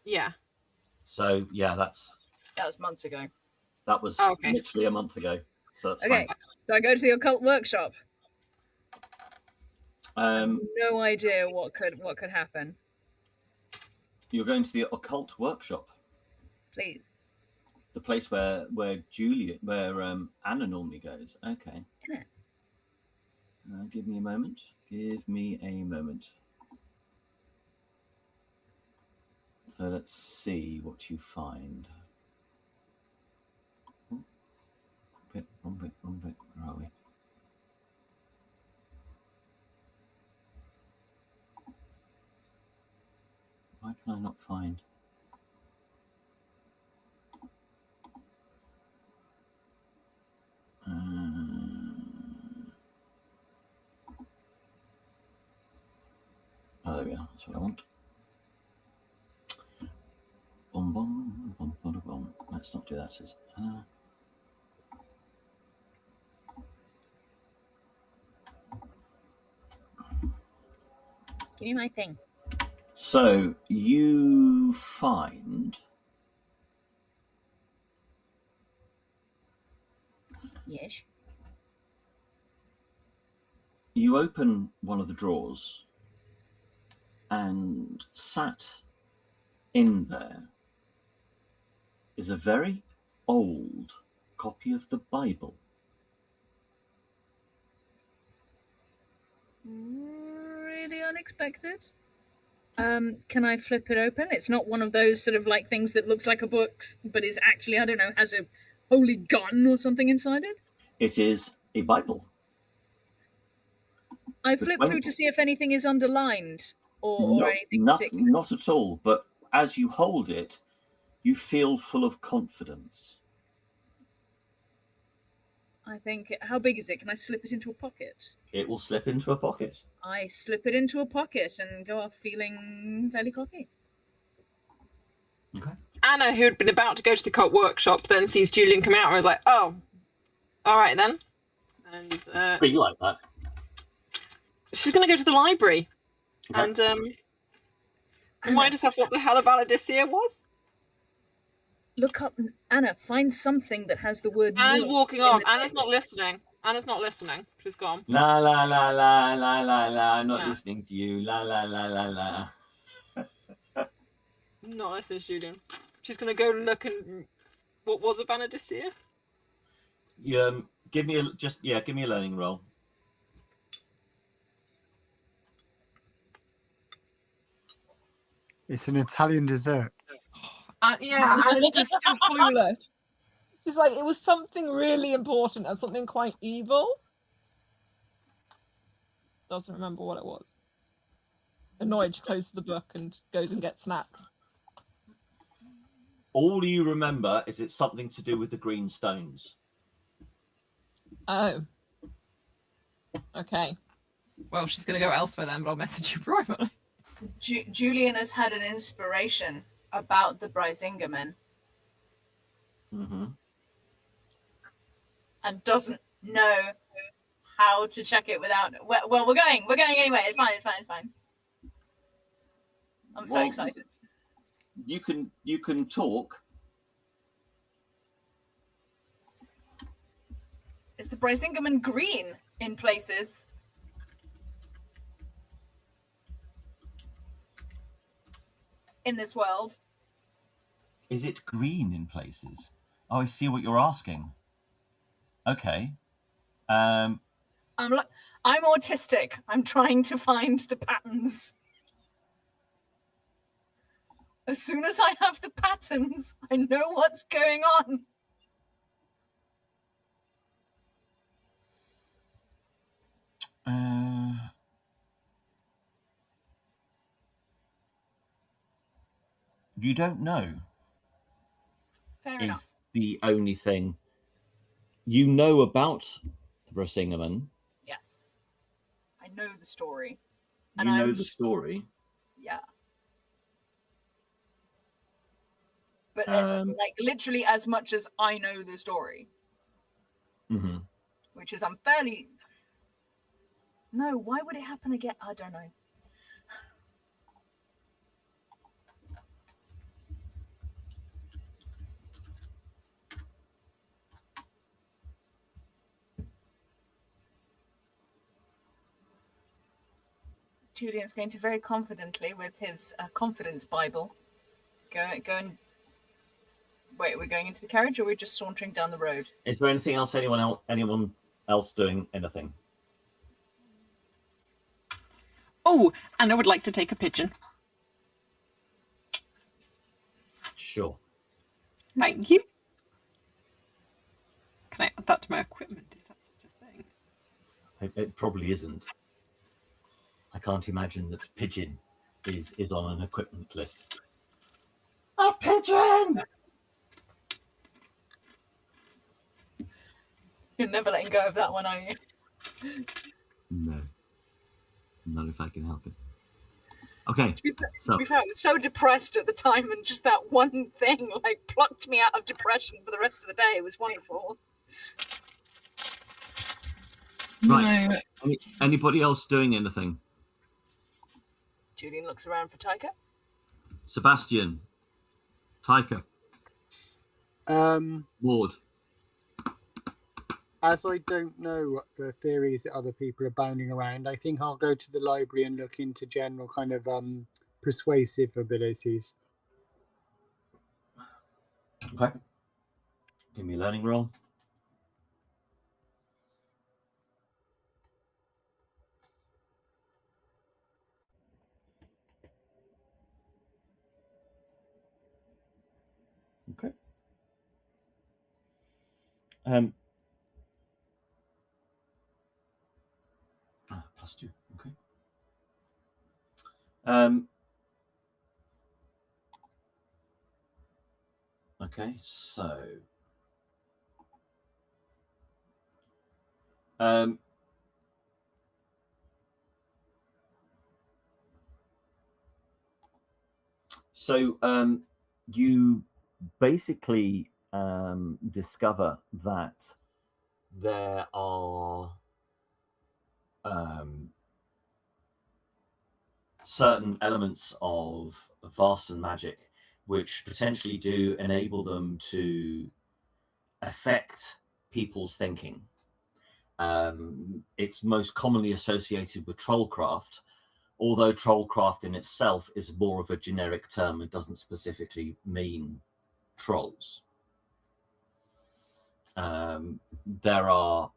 Yeah. So yeah, that was months ago. That was literally a month ago. So that's okay. fine. So I go to the occult workshop. No idea what could happen. You're going to the occult workshop. Please. The place where Anna normally goes. Okay. Yeah. Give me a moment. So let's see what you find. Wrong bit. Where are we? Why can I not find? Oh, there we are. That's what I want. Boom. Let's not do that. Says Anna. Give me my thing. So you find. Yes. You open one of the drawers, and sat in there is a very old copy of the Bible. Really unexpected. Can I flip it open? It's not one of those sort of like things that looks like a book, but is actually, I don't know, has a holy gun or something inside it? It is a Bible. I flip through to see if anything is underlined or anything particular. Not at all, but as you hold it, you feel full of confidence. I think, how big is it? Can I slip it into a pocket? It will slip into a pocket. I slip it into a pocket and go off feeling fairly cocky. Okay. Anna, who had been about to go to the cult workshop, then sees Julian come out and was like, oh, all right then. And Be like that. She's going to go to the library. Okay. And remind herself what the hell a Valedicea was. Look up, Anna, find something that has the word Anna's Norse walking in on. the Anna's title. not listening. She's gone. La la la la la la la. I'm not listening to you. La la la la la. Not listening to Julian. She's going to go look and what was a Valedicea? Give me a learning roll. It's an Italian dessert. Yeah, Anna's just too clueless. She's like, it was something really important and something quite evil. Doesn't remember what it was. Annoyed, she closes the book and goes and gets snacks. All you remember is it's something to do with the green stones. Oh. Okay. Well, she's going to go elsewhere then, but I'll message you privately. Julian has had an inspiration about the Brisingamen and doesn't know how to check it without. Well, we're going anyway. It's fine. I'm so excited. You can talk. Is the Brisingamen green in places? In this world. Is it green in places? Oh, I see what you're asking. Okay. I'm autistic. I'm trying to find the patterns. As soon as I have the patterns, I know what's going on. You don't know. Fair enough. Is the only thing you know about the Brisingamen. Yes. I know the story. You know the story. Yeah. But like literally as much as I know the story. Which is I'm fairly... No, why would it happen again? I don't know. Julian's going to very confidently with his confidence Bible go and wait. Are we going into the carriage, or are we just sauntering down the road? Is there anything else? Anyone else doing anything? Oh, and I would like to take a pigeon. Sure. Thank you. Can I add that to my equipment? Is that such a thing? It probably isn't. I can't imagine that pigeon is on an equipment list. A pigeon! You're never letting go of that one, are you? No. Not if I can help it. Okay. To be fair, I was so depressed at the time, and just that one thing like plucked me out of depression for the rest of the day. It was wonderful. Right. No. Anybody else doing anything? Julian looks around for Tyker. Sebastian. Tyker. Maud. As I don't know what the theories that other people are bounding around, I think I'll go to the library and look into general kind of persuasive abilities. Okay. Give me a learning roll. Okay. +2. Okay. Okay, so you basically discover that there are certain elements of Vaesen magic which potentially do enable them to affect people's thinking. It's most commonly associated with trollcraft, although trollcraft in itself is more of a generic term and doesn't specifically mean trolls. There are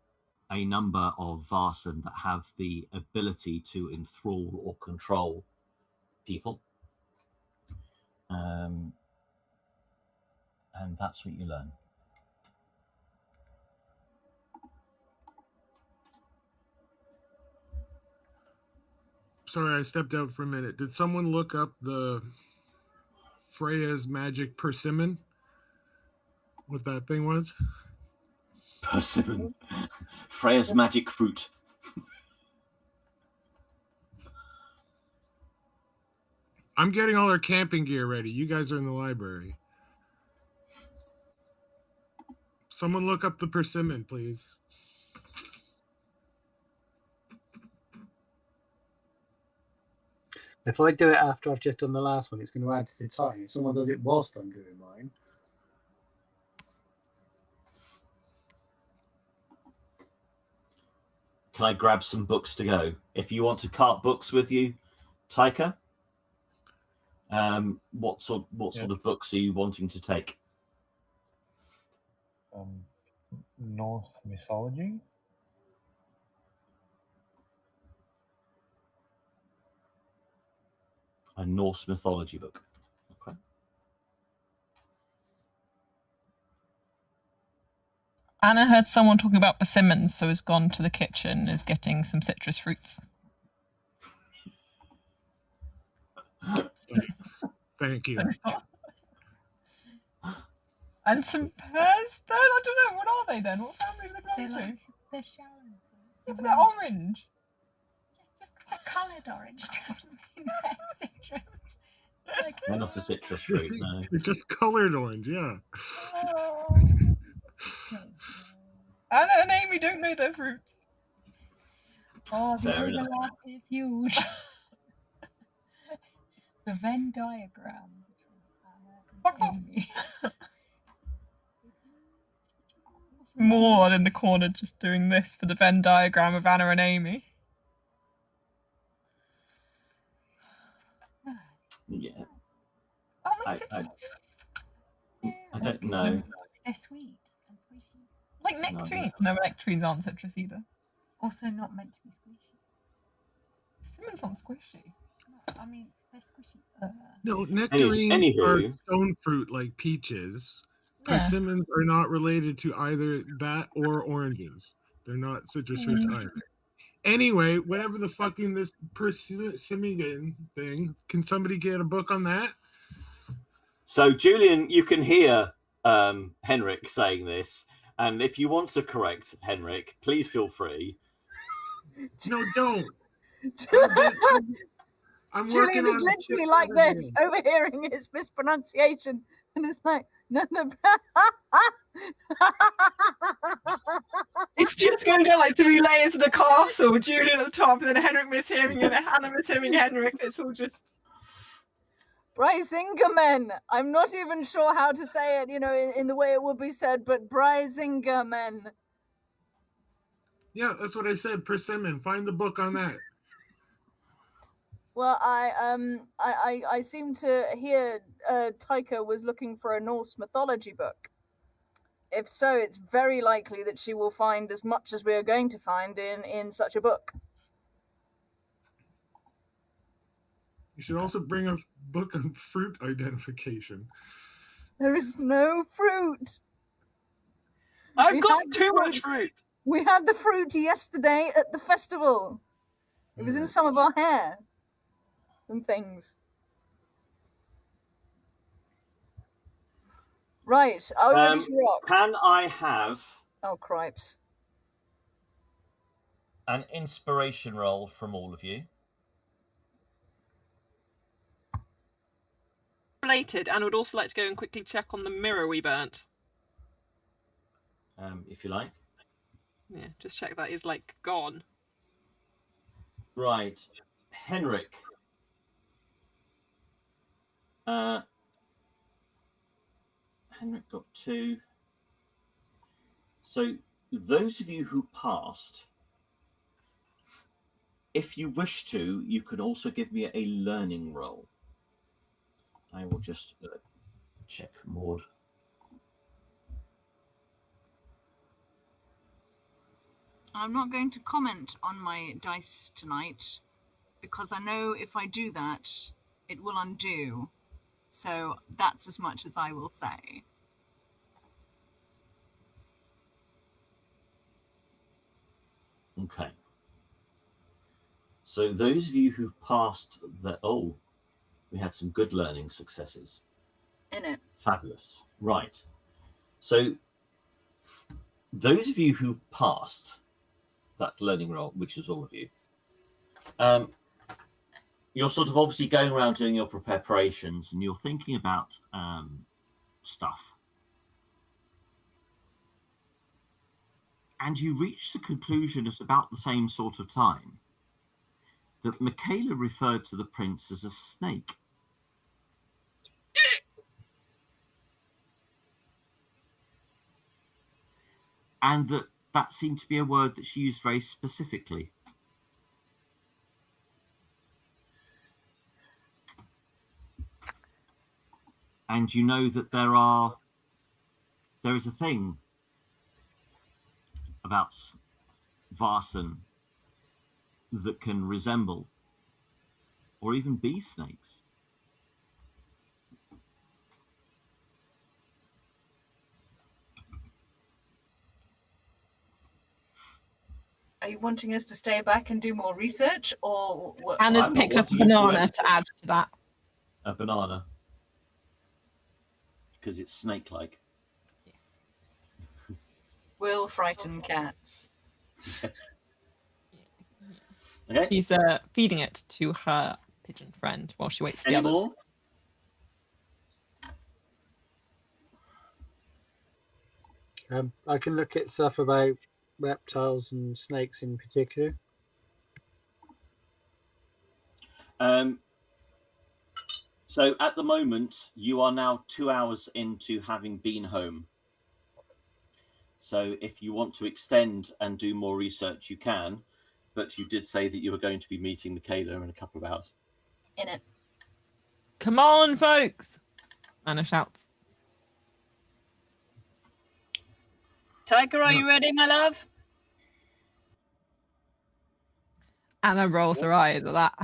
a number of Vaesen that have the ability to enthrall or control people. And that's what you learn. Sorry, I stepped out for a minute. Did someone look up the Freya's magic persimmon? What that thing was? Persimmon. Freya's magic fruit. I'm getting all our camping gear ready. You guys are in the library. Someone look up the persimmon, please. If I do it after I've just done the last one, it's going to add to the time. If someone does it whilst I'm doing mine. Can I grab some books to go? If you want to cart books with you, Taika, what sort of books are you wanting to take? Norse mythology. A Norse mythology book. Okay. Anna heard someone talking about persimmons, so has gone to the kitchen, is getting some citrus fruits. Thanks. Thank you. And some pears then? I don't know, what are they then? What family do they belong to? They're shallow. Yeah, but they're orange. Just because they're coloured orange doesn't mean they're citrus. Like, They're not a citrus fruit, no. They're just colored orange, yeah. Anna and Amy don't know their fruits. oh, the Fair enough. overlap is huge. The Venn diagram between Anna and Amy. Maud in the corner just doing this for the Venn diagram of Anna and Amy. Yeah. Aren't they citrus? I don't know. They're sweet and squishy. Like nectarines. No, nectarines aren't citrus either. Also not meant to be squishy. Persimmons aren't squishy. I mean, they're squishy. No, nectarines Anywho. are stone fruit like peaches. Yeah. Persimmons are not related to either that or oranges. They're not citrus fruits either. Anyway, whatever the fucking this persimmon thing, can somebody get a book on that? So, Julian, you can hear Henrik saying this, and if you want to correct Henrik, please feel free. No, don't. I'm Julian working is on literally like this, overhearing his mispronunciation, and it's like, no. It's just going down like 3 layers of the castle. Julian at the top, and then Henrik mishearing it, and Hannah mishearing Henrik. It's all just... Breisingermen. I'm not even sure how to say it, in the way it would be said, but Breisingermen. Yeah, that's what I said. Persimmon. Find the book on that. Well, I seem to hear Taika was looking for a Norse mythology book. If so, it's very likely that she will find as much as we are going to find in such a book. You should also bring a book on fruit identification. There is no fruit. I've got too much fruit. We had the fruit yesterday at the festival. It was in some of our hair and things. Right, are we ready to rock? Can I have Oh, cripes. an inspiration roll from all of you? Related, and would also like to go and quickly check on the mirror we burnt. If you like. Yeah, just check that is like gone. Right. Henrik. Henrik got 2. So those of you who passed, if you wish to, you can also give me a learning roll. I will just check Maud. I'm not going to comment on my dice tonight because I know if I do that, it will undo. So that's as much as I will say. Okay. So those of you who passed the... Oh, we had some good learning successes. In it. Fabulous. Right. So those of you who passed that learning roll, which is all of you, you're sort of obviously going around doing your preparations and you're thinking about stuff. And you reach the conclusion at about the same sort of time that Michaela referred to the prince as a snake. And that seemed to be a word that she used very specifically. And you know that there is a thing about Vaesen that can resemble or even be snakes. Are you wanting us to stay back and do more research, or what? Anna's picked up a banana to add to that. A banana. Because it's snake-like. Will frighten cats. Okay. She's feeding it to her pigeon friend while she waits for the Any others. more? I can look at stuff about reptiles and snakes in particular. So at the moment, you are now 2 hours into having been home. So if you want to extend and do more research, you can. But you did say that you were going to be meeting Michaela in a couple of hours. In it. Come on, folks! Anna shouts. Tiger, are you ready, my love? Anna rolls her eyes at that.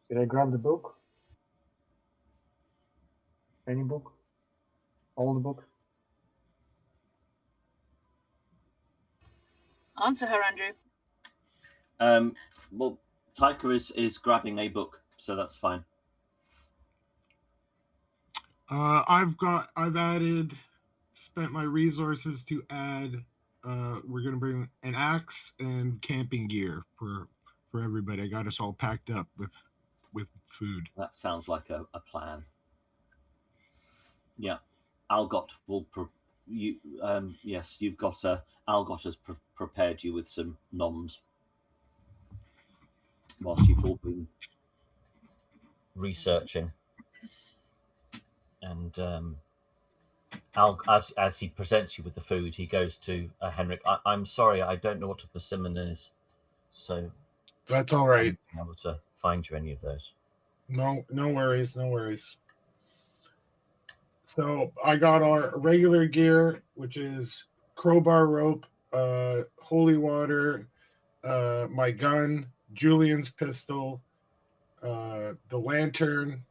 Did I grab the book? Any book? All the books? Answer her, Andrew. Well, Taika is grabbing a book, so that's fine. Spent my resources to add. We're gonna bring an axe and camping gear for everybody. I got us all packed up with food. That sounds like a plan. Yeah, Algot will. Yes, you've got Algot has prepared you with some noms whilst you've all been researching. And as he presents you with the food, he goes to Henrik. I'm sorry, I don't know what a persimmon is, so that's all right. I'm able to find you any of those. No worries, no worries. So I got our regular gear, which is crowbar rope, holy water, my gun, Julian's pistol, the lantern,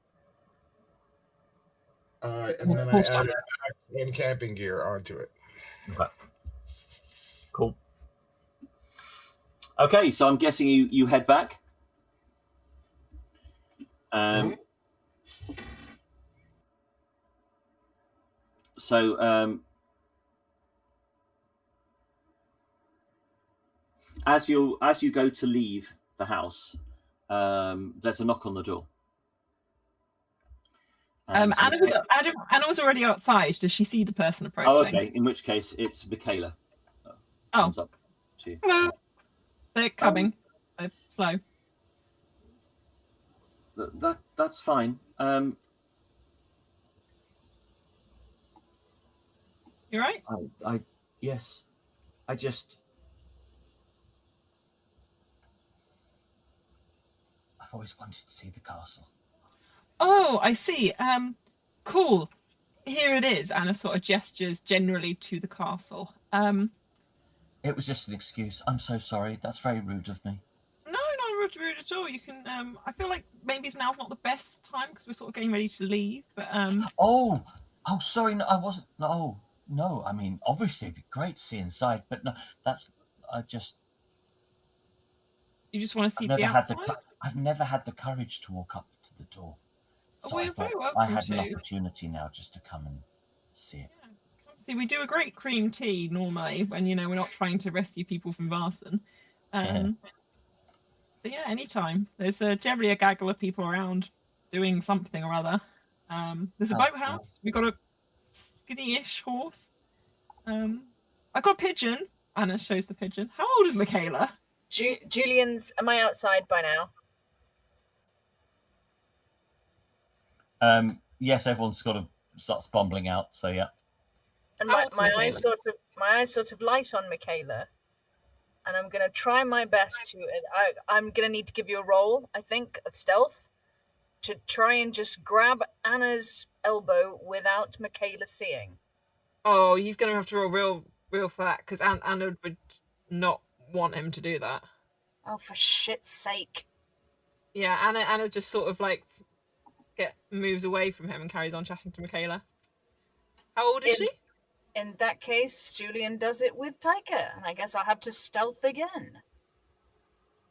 and then I added axe and camping gear onto it. Okay. Cool. Okay, so I'm guessing you head back. So as you go to leave the house, there's a knock on the door. Anna was already outside. Does she see the person approaching? Oh, okay. In which case, it's Michaela. Comes up to you. Hello. They're coming. They're slow. That's fine. You right? Yes. I've always wanted to see the castle. Oh, I see. Cool. Here it is. Anna sort of gestures generally to the castle. It was just an excuse. I'm so sorry. That's very rude of me. No, not rude at all. You can. I feel like maybe now's not the best time because we're sort of getting ready to leave. But Oh, sorry. No, I wasn't. No. I mean, obviously, it'd be great to see inside, but no. That's just. You just want to see I've the never had outside? I've never had the courage to walk up to the door. So Well, I you're thought very I welcome had an to. opportunity now just to come and see it. Yeah, come see. We do a great cream tea normally when we're not trying to rescue people from Vaesen. So yeah, anytime. There's generally a gaggle of people around doing something or other. There's a Oh, boathouse. We've got a skinny-ish horse. I got a pigeon. Anna shows the pigeon. How old is Michaela? Julian's. Am I outside by now? Yes, everyone's got to starts bumbling out. So yeah. And How my, old's my Michaela? eyes sort of light on Michaela, and I'm gonna try my best to. I'm gonna need to give you a roll, I think, of stealth, to try and just grab Anna's elbow without Michaela seeing. Oh, he's gonna have to roll real fat because Anna would not want him to do that. Oh, for shit's sake! Yeah, Anna just sort of like moves away from him and carries on chatting to Michaela. How old is she? In that case, Julian does it with Taika, and I guess I'll have to stealth again.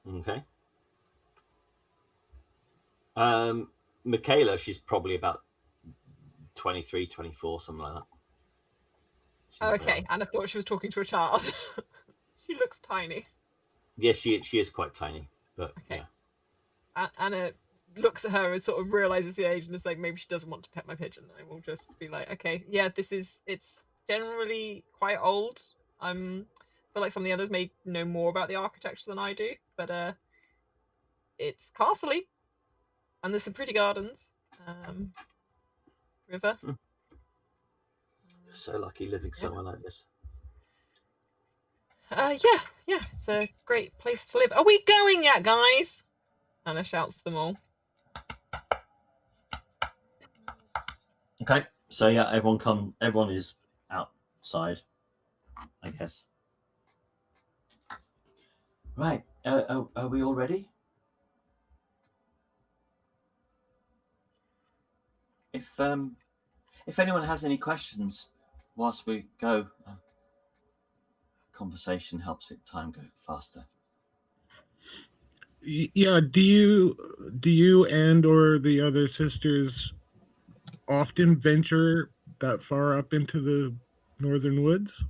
Okay. Michaela, she's probably about 23, 24, something like that. Okay, Anna thought she was talking to a child. She looks tiny. Yeah, she is quite tiny, but okay. Yeah. Anna looks at her and sort of realizes the age and is like, maybe she doesn't want to pet my pigeon. I will just be like, okay, yeah, it's generally quite old. I feel like some of the others may know more about the architecture than I do, but it's castle-y, and there's some pretty gardens. River. You're so lucky living somewhere like this. Yeah, it's a great place to live. Are we going yet, guys? Anna shouts to them all. Okay, so yeah, everyone is outside, I guess. Right, are we all ready? If anyone has any questions whilst we go, conversation helps time go faster. Yeah, do you and or the other sisters often venture that far up into the northern woods?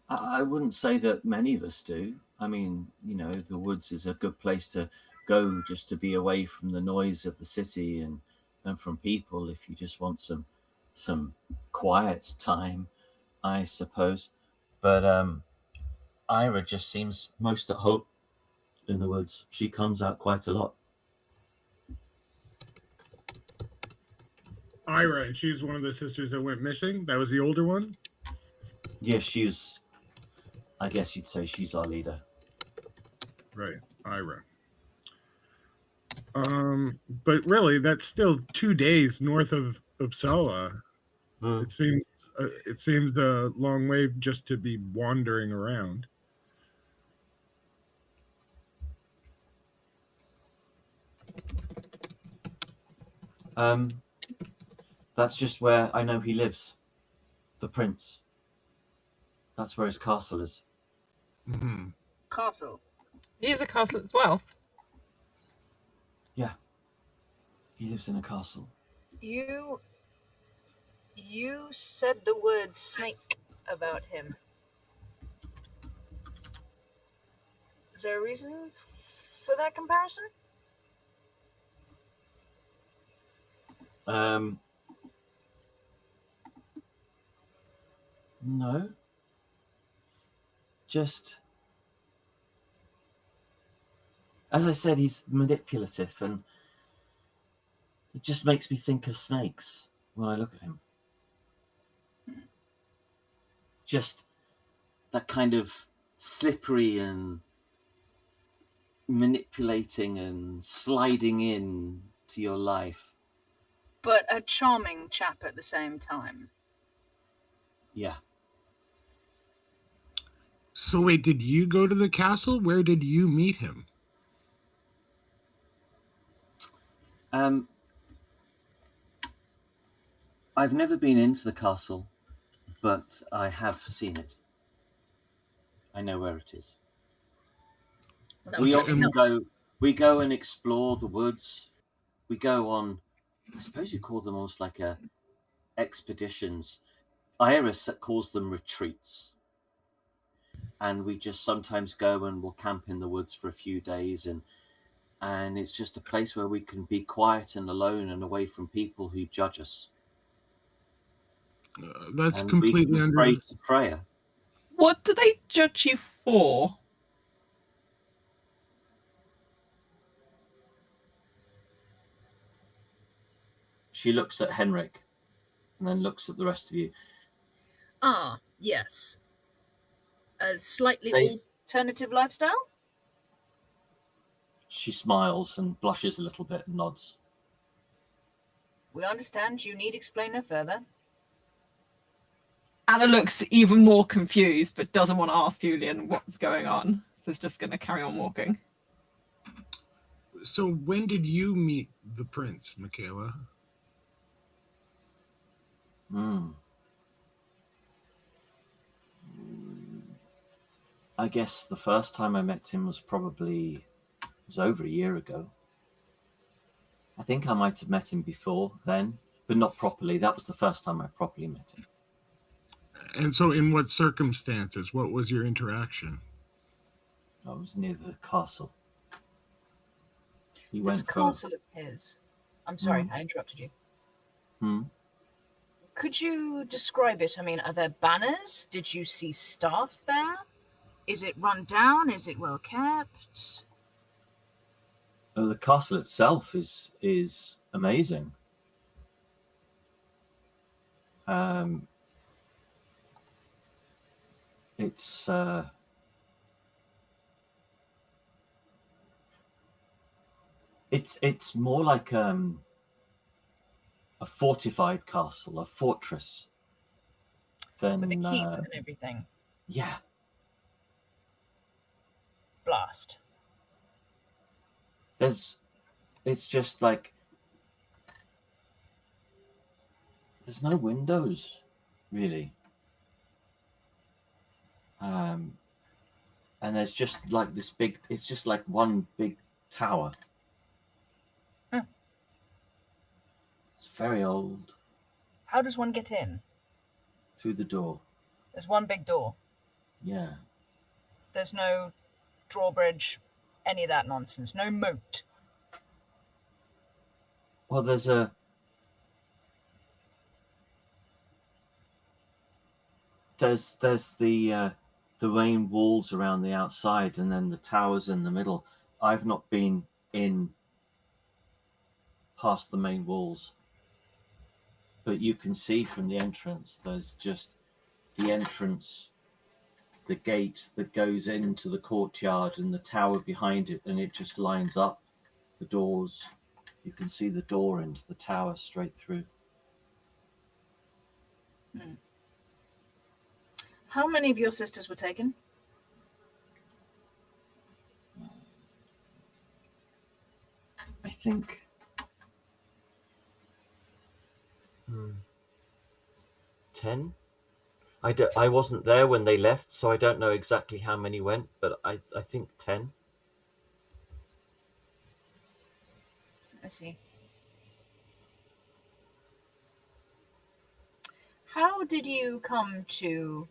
I wouldn't say that many of us do. I mean, the woods is a good place to go just to be away from the noise of the city and from people if you just want some quiet time, I suppose. But Ira just seems most at home in the woods. She comes out quite a lot. Ira, and she's one of the sisters that went missing. That was the older one? Yeah, I guess you'd say she's our leader. Right, Ira. But really, that's still 2 days north of Uppsala. It seems a long way just to be wandering around. That's just where I know he lives. The prince. That's where his castle is. Mm-hmm. Castle. He is a castle as well. Yeah. He lives in a castle. You said the word snake about him. Is there a reason for that comparison? No. Just, as I said, he's manipulative, and it just makes me think of snakes when I look at him. Just that kind of slippery and manipulating and sliding in to your life. But a charming chap at the same time. Yeah. So wait, did you go to the castle? Where did you meet him? I've never been into the castle, but I have seen it. I know where it is. Well, that We would certainly often help. we go and explore the woods. We go on, I suppose you call them almost like expeditions. Iris calls them retreats. And we just sometimes go and we'll camp in the woods for a few days, and it's just a place where we can be quiet and alone and away from people who judge us. That's And we completely can pray to Freya. What do they judge you for? She looks at Henrik and then looks at the rest of you. Ah, yes. A slightly alternative lifestyle? She smiles and blushes a little bit and nods. We understand. You need explain no further. Anna looks even more confused, but doesn't want to ask Julian what's going on. So is just going to carry on walking. So when did you meet the prince, Michaela? I guess the first time I met him was over a year ago. I think I might have met him before then, but not properly. That was the first time I properly met him. And so in what circumstances? What was your interaction? I was near the castle. He This went castle of his. I'm sorry, I interrupted you. Could you describe it? I mean, are there banners? Did you see staff there? Is it run down? Is it well kept? Oh, the castle itself is amazing. It's more like a fortified castle, a fortress. Than With the keep and everything. Yeah. Blast. It's just like there's no windows, really. And there's just like it's just like one big tower. It's very old. How does one get in? Through the door. There's one big door. Yeah. There's no drawbridge, any of that nonsense. No moat. Well, there's the main walls around the outside, and then the towers in the middle. I've not been in past the main walls, but you can see from the entrance. There's just the entrance, the gate that goes into the courtyard, and the tower behind it, and it just lines up the doors. You can see the door into the tower straight through. How many of your sisters were taken? I think 10. I wasn't there when they left, so I don't know exactly how many went, but I think 10. I see. How did you come to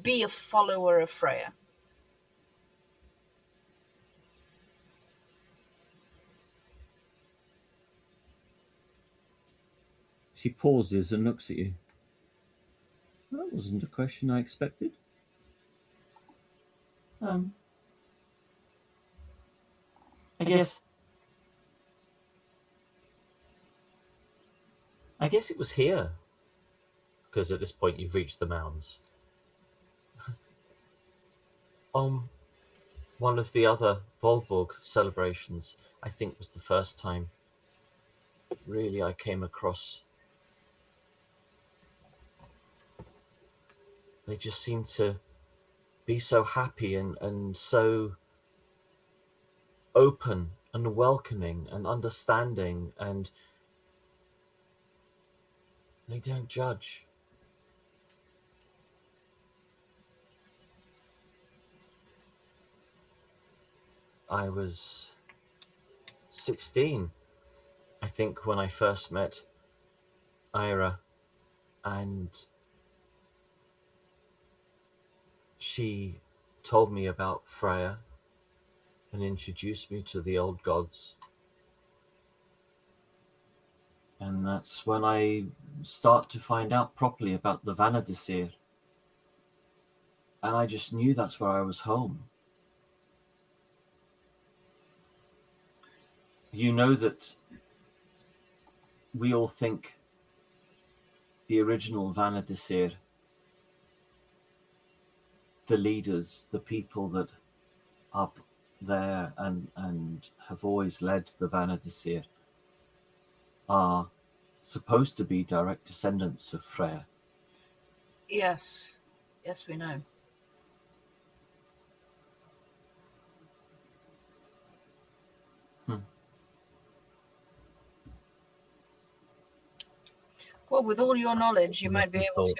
be a follower of Freya? She pauses and looks at you. That wasn't a question I expected. I guess it was here, because at this point you've reached the mounds. On one of the other Valborg celebrations, I think was the first time really I came across. They just seem to be so happy and so open and welcoming and understanding, and they don't judge. I was 16, I think, when I first met Ira, and she told me about Freya and introduced me to the old gods. And that's when I start to find out properly about the Vanadisir. And I just knew that's where I was home. You know that we all think the original Vanadisir, the leaders, the people that are there and have always led the Vanadisir, are supposed to be direct descendants of Freya. Yes. Yes, we know. Well, with all your knowledge, you might be able to.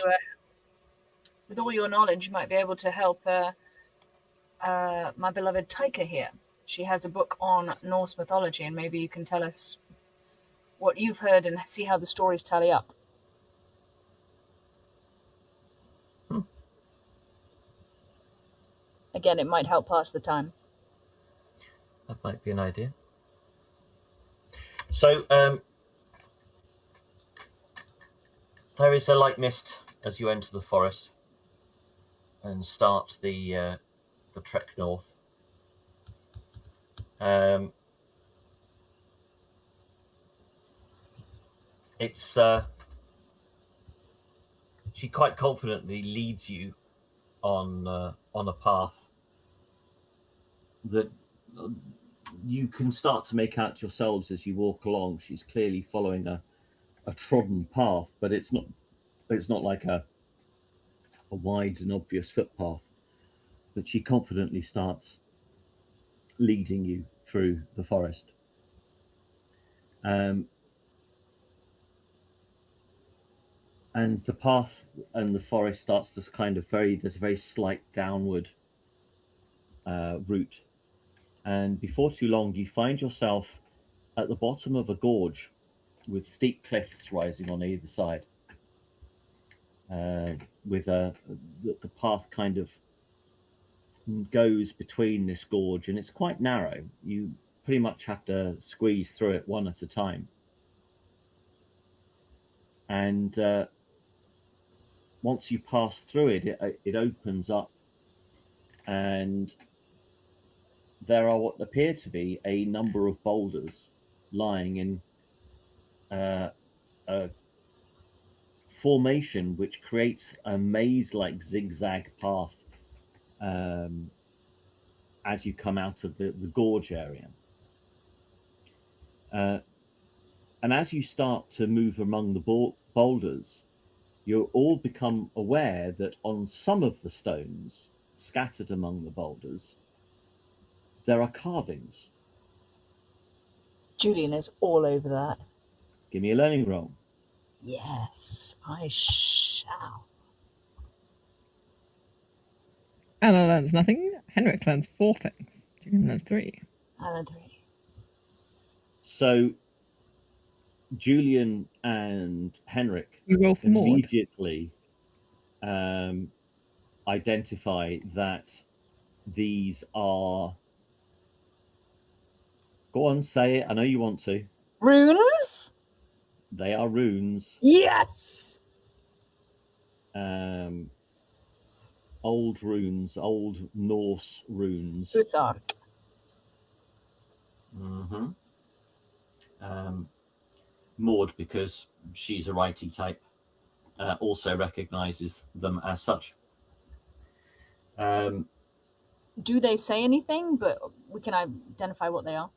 With all your knowledge, you might be able to help my beloved Taika here. She has a book on Norse mythology, and maybe you can tell us what you've heard and see how the stories tally up. Again, it might help pass the time. That might be an idea. So there is a light mist as you enter the forest and start the trek north. It's she quite confidently leads you on a path that you can start to make out yourselves as you walk along. She's clearly following a trodden path, but it's not like a wide and obvious footpath. But she confidently starts leading you through the forest. And the path and the forest starts this kind of there's a very slight downward route. And before too long, you find yourself at the bottom of a gorge with steep cliffs rising on either side. With the path kind of goes between this gorge, and it's quite narrow. You pretty much have to squeeze through it one at a time. And once you pass through it opens up, and there are what appear to be a number of boulders lying in a formation which creates a maze-like zigzag path as you come out of the gorge area. And as you start to move among the boulders, you'll all become aware that on some of the stones scattered among the boulders, there are carvings. Julian is all over that. Give me a learning roll. Yes, I shall. Anna learns nothing. Henrik learns 4 things. Julian learns 3. I learned 3. So Julian and Henrik immediately identify that these are... Go on, say it. I know you want to. Runes? They are runes. Yes! Old runes, old Norse runes. Uthark. Mm-hmm. Maud, because she's a righty type, also recognizes them as such. Do they say anything? But we can identify what they are.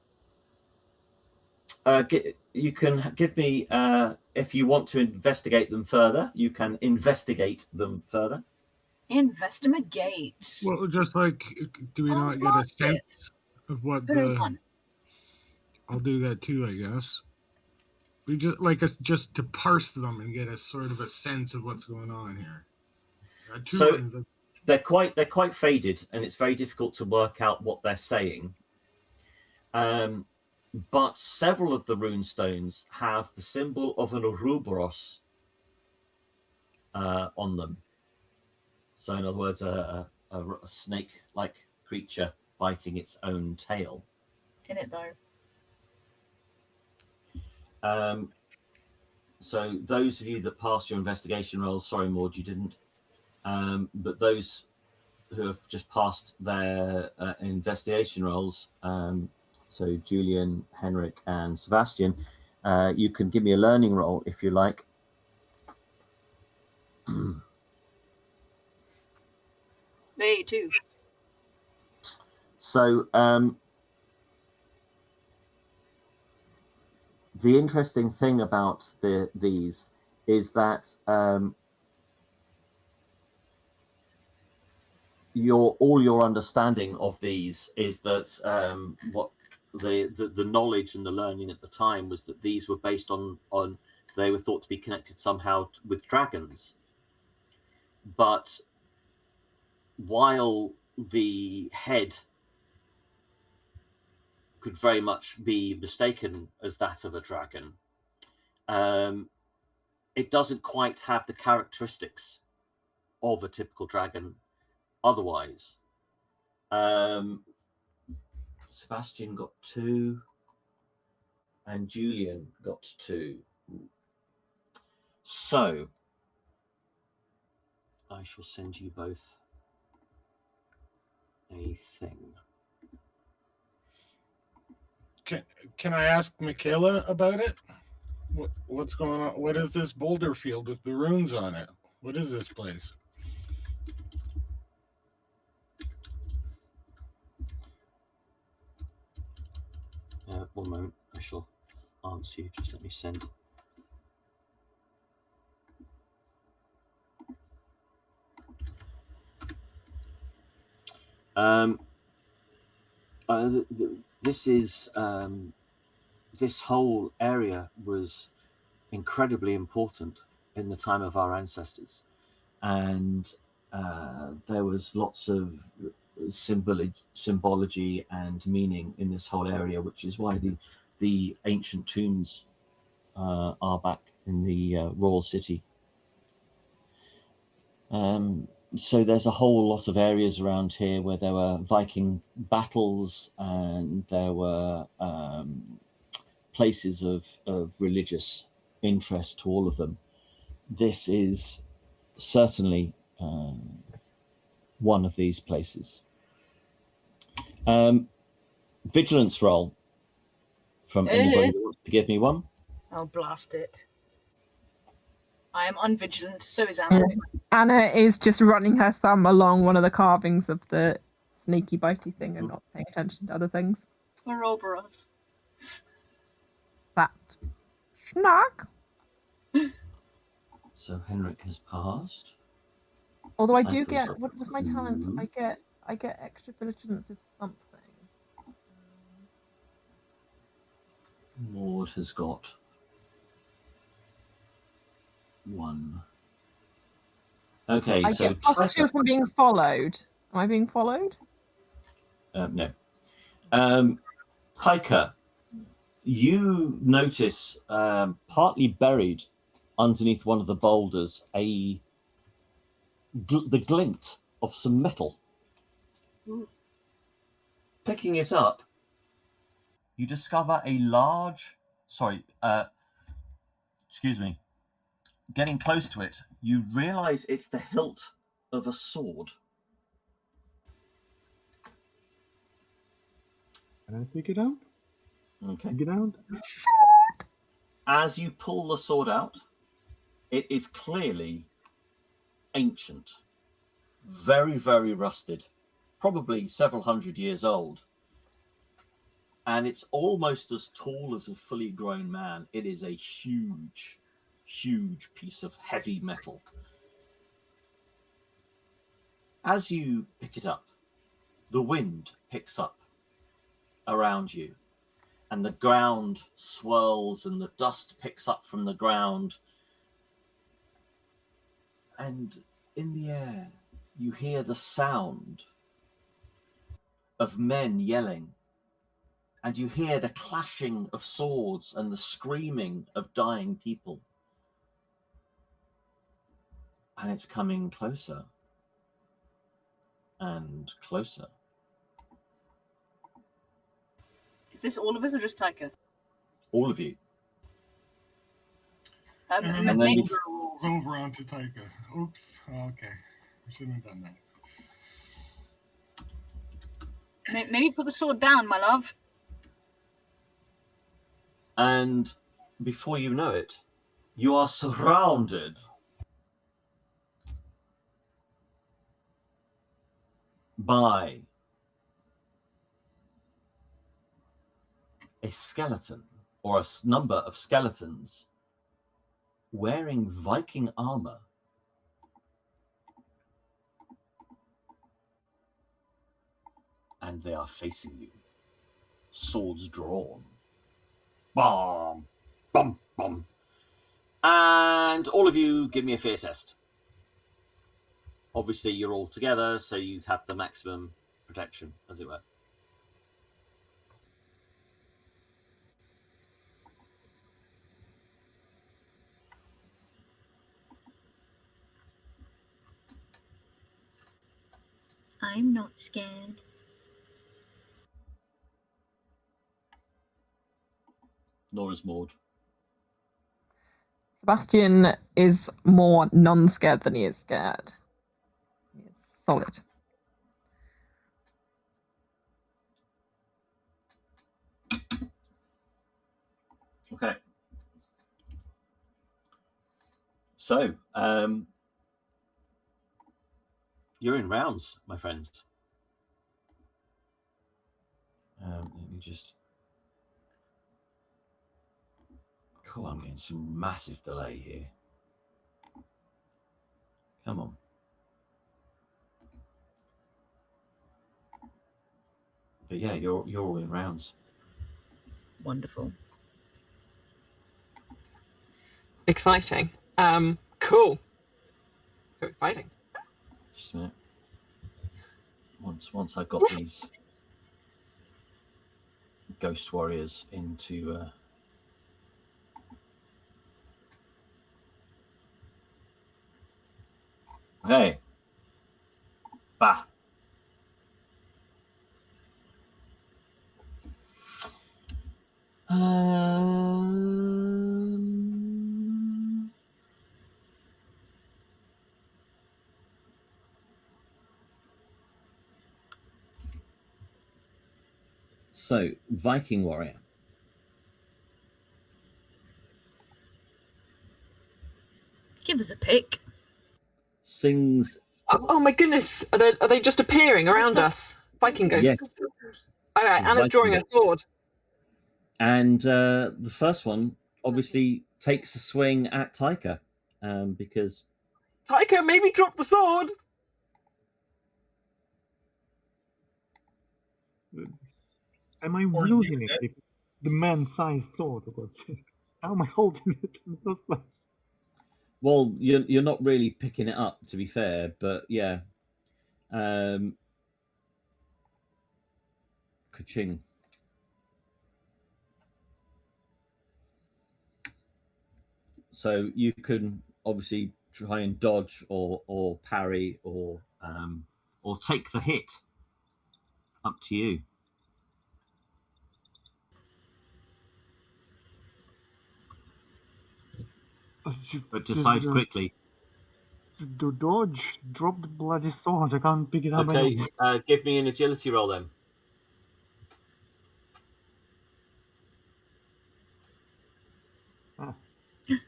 You can give me, if you want to investigate them further, you can investigate them further. Investigate. Well, just like, do we not get a sense of what I'll do that too, I guess. We just like us just to parse them and get a sort of a sense of what's going on here. So they're quite faded, and it's very difficult to work out what they're saying. But several of the rune stones have the symbol of an Ouroboros on them. So, in other words, a snake-like creature biting its own tail. In it though. So, those of you that passed your investigation rolls, sorry, Maud, you didn't. But those who have just passed their investigation rolls, so Julian, Henrik, and Sebastian, you can give me a learning roll if you like. Me too. So the interesting thing about these is that all your understanding of these is that what the knowledge and the learning at the time was that these were based on they were thought to be connected somehow with dragons. But while the head could very much be mistaken as that of a dragon, it doesn't quite have the characteristics of a typical dragon otherwise. Sebastian got 2 and Julian got 2. So I shall send you both a thing. Can I ask Michaela about it? What's going on? What is this boulder field with the runes on it? What is this place? One moment, I shall answer you. Just let me send. This whole area was incredibly important in the time of our ancestors, and there was lots of symbology and meaning in this whole area, which is why the ancient tombs are back in the royal city. So there's a whole lot of areas around here where there were Viking battles, and there were places of religious interest to all of them. This is certainly one of these places. Vigilance roll from anybody that wants to give me one. I'll blast it. I am unvigilant, so is Anna. Anna is just running her thumb along one of the carvings of the sneaky bitey thing and not paying attention to other things. Ouroboros. That. Schnack. So Henrik has passed. Although I do get, what was my talent? I get extra vigilance of something. Maud has got 1. Okay, I so get +2 from being followed. Am I being followed? No. Taika, you notice partly buried underneath one of the boulders the glint of some metal. Picking it up, you discover a large, getting close to it, you realize it's the hilt of a sword. Can I pick it out? Okay. Pick it out? As you pull the sword out, it is clearly ancient, very, very rusted, probably several hundred years old. And it's almost as tall as a fully grown man. It is a huge, huge piece of heavy metal. As you pick it up, the wind picks up around you, and the ground swirls and the dust picks up from the ground. And in the air, you hear the sound of men yelling and you hear the clashing of swords and the screaming of dying people. And it's coming closer and closer. Is this all of us or just Taika? All of you. Um, And then maybe, rolls over onto Taika. Oops. Okay. I shouldn't have done that. maybe put the sword down, my love. And before you know it, you are surrounded by a skeleton, or a number of skeletons wearing Viking armor. And they are facing you, swords drawn. Bam, bum, bum. And all of you give me a fear test. Obviously, you're all together, so you have the maximum protection, as it were. I'm not scared. Nor is Maud. Sebastian is more non-scared than he is scared. He is solid. Okay. So, you're in rounds, my friends. Let me just... Cool, I'm getting some massive delay here. Come on. But yeah, you're all in rounds. Wonderful. Exciting. Cool. So exciting. Just a minute. Once I got these ghost warriors into okay. Bah. So, Viking warrior. Give us a pick. Sings. Oh my goodness! Are they just appearing around us? Viking ghosts. Yes. All right, Anna's Viking drawing a ghosts. sword. And the first one obviously takes a swing at Taika, because Taika, maybe drop the sword. Am I wielding it? If the man-sized sword, for God's sake. How am I holding it in the first place? well, you're not really picking it up, to be fair, but yeah. Ka-ching. So you can obviously try and dodge or parry or take the hit. Up to you. But decide quickly. To dodge, drop the bloody sword. I can't pick it up. Okay, anymore. give me an agility roll then. Ah. You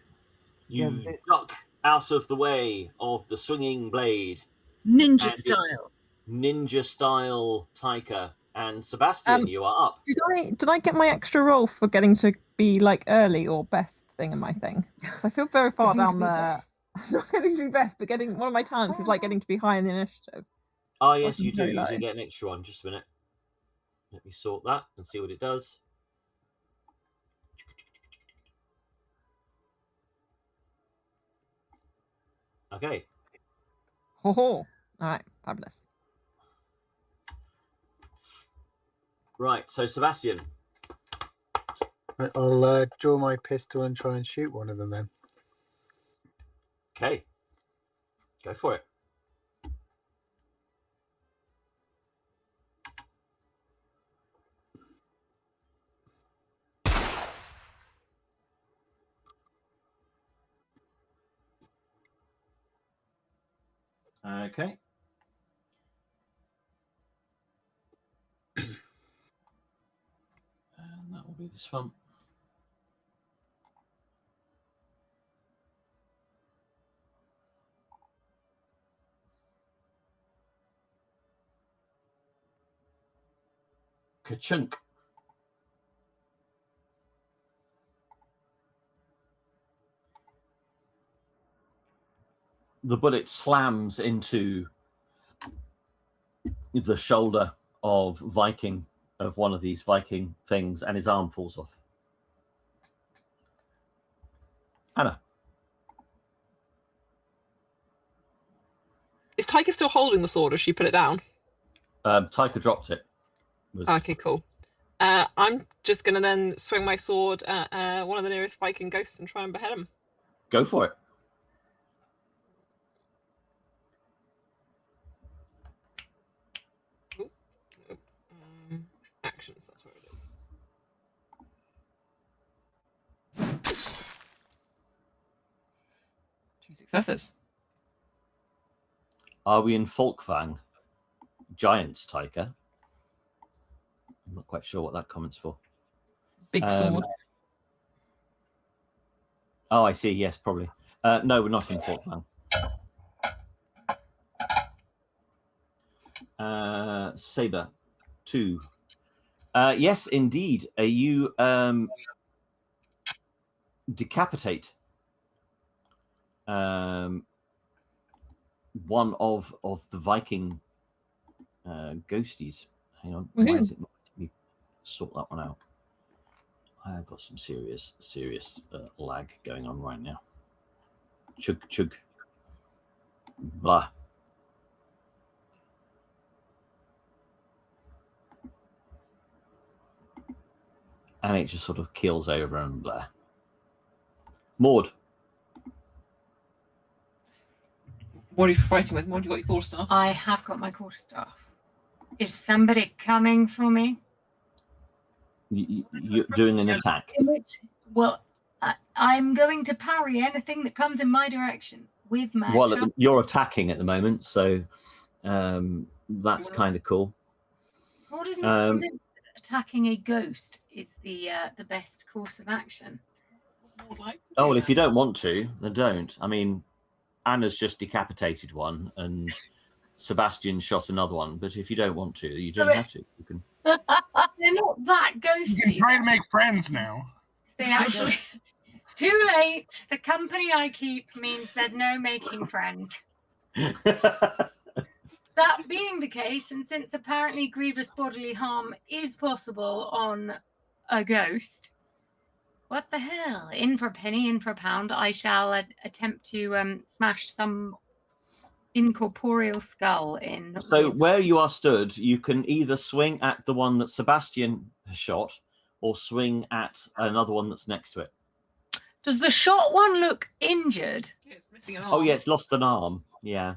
Yeah, duck out of the way of the swinging blade. Ninja And style. Ninja style Taika. And Sebastian, you are up. Did I get my extra roll for getting to be like early or best thing in my thing? Because I feel very far Getting to down be there. best. Not getting to be best, but getting one of my talents is like getting to be high in the initiative. Oh, yes, Fucking you do. very You low. do get an extra one. Just a minute. Let me sort that and see what it does. Okay. Ho ho. All right, fabulous. Right. So, Sebastian, I'll draw my pistol and try and shoot one of them then. Okay. Go for it. Okay. And that will be this one. Ka-chunk. The bullet slams into the shoulder of one of these Viking things, and his arm falls off. Anna. Is Tyker still holding the sword, or she put it down? Tyker dropped it. Okay, cool. I'm just going to then swing my sword at one of the nearest Viking ghosts and try and behead him. Go for it. Actions, that's where it is. 2 successes. Are we in Folkvang? Giants, Tyker. I'm not quite sure what that comment's for. Big sword. Oh, I see. Yes, probably. No, we're not in Folkvang. Saber, 2. Yes, indeed. You decapitate one of the Viking ghosties. Hang on, why is it not letting me sort that one out? I've got some serious lag going on right now. Chug chug. Blah. And it just sort of keels over and blah. Maud. What are you fighting with? Maud, you got your quarterstaff? I have got my quarterstaff. Is somebody coming for me? You're doing an attack. Well, I'm going to parry anything that comes in my direction with my. Well, you're attacking at the moment, so that's kind of cool. What is not convinced that attacking a ghost is the best course of action? Oh well, if you don't want to, then don't. I mean, Anna's just decapitated one, and Sebastian shot another one. But if you don't want to, you don't have to. You can. They're not that ghosty. You can try to make friends now. They actually. Too late. The company I keep means there's no making friends. That being the case, and since apparently grievous bodily harm is possible on a ghost, what the hell? In for a penny, in for a pound, I shall attempt to smash some incorporeal skull in. So where you are stood, you can either swing at the one that Sebastian has shot, or swing at another one that's next to it. Does the shot one look injured? Yeah, it's missing an arm. Oh yeah, it's lost an arm. Yeah.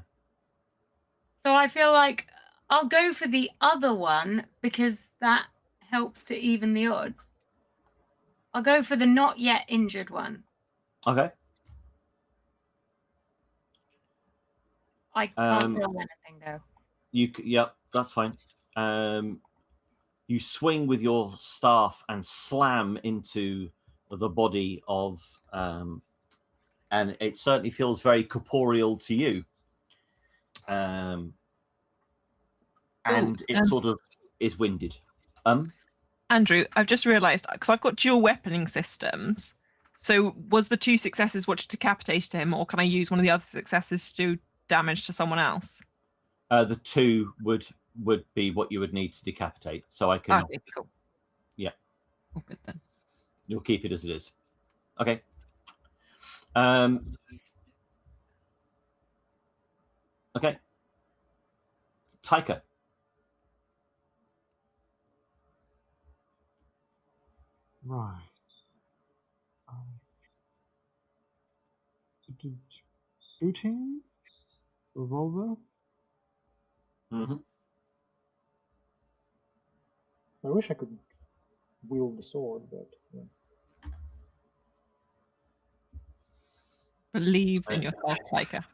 So I feel like I'll go for the other one because that helps to even the odds. I'll go for the not yet injured one. Okay. I can't roll anything though. Yeah, that's fine. You swing with your staff and slam into the body of, and it certainly feels very corporeal to you. And it sort of is winded. Andrew, I've just realised, because I've got dual weaponing systems. So was the 2 successes what decapitated him, or can I use one of the other successes to do damage to someone else? The 2 would be what you would need to decapitate. So I can. Okay, cool. Yeah. Oh, good then. You'll keep it as it is. Okay. Okay. Tyker. Right. shooting revolver. Mm-hmm. I wish I could wield the sword, but yeah. Believe in yourself, Taika.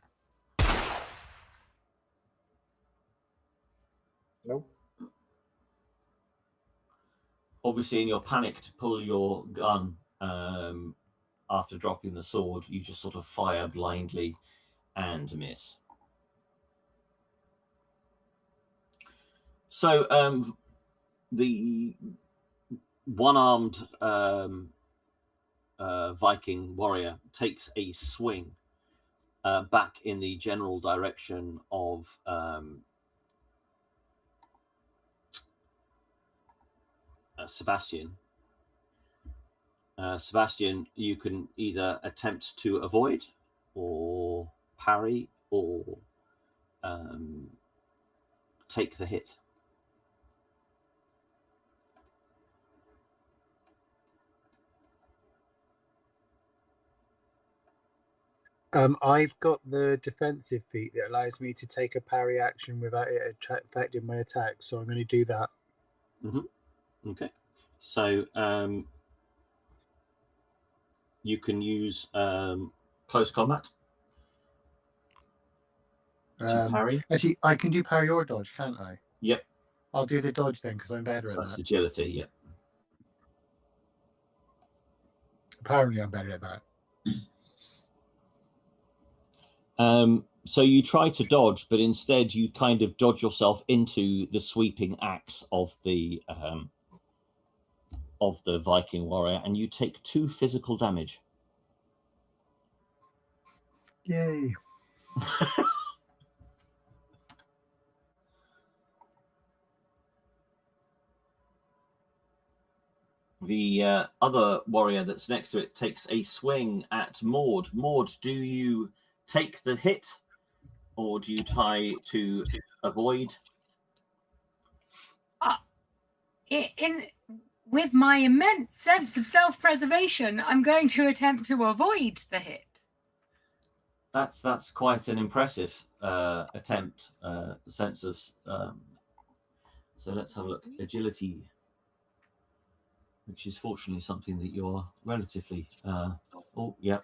Nope. Obviously, in your panic to pull your gun after dropping the sword, you just sort of fire blindly and miss. So the one-armed Viking warrior takes a swing back in the general direction of Sebastian. Sebastian, you can either attempt to avoid or parry or take the hit. I've got the defensive feat that allows me to take a parry action without it affecting my attack, so I'm going to do that. Mm-hmm. Okay. So you can use close combat to parry. Actually, I can do parry or dodge, can't I? Yep. I'll do the dodge then, because I'm better at That's that. agility, yep. Apparently, I'm better at that. So you try to dodge, but instead you kind of dodge yourself into the sweeping axe of the Viking warrior, and you take 2 physical damage. Yay. The other warrior that's next to it takes a swing at Maud. Maud, do you take the hit, or do you try to avoid? With my immense sense of self-preservation, I'm going to attempt to avoid the hit. That's quite an impressive attempt. Sense of so let's have a look. Agility, which is fortunately something that you're relatively. Oh, yeah.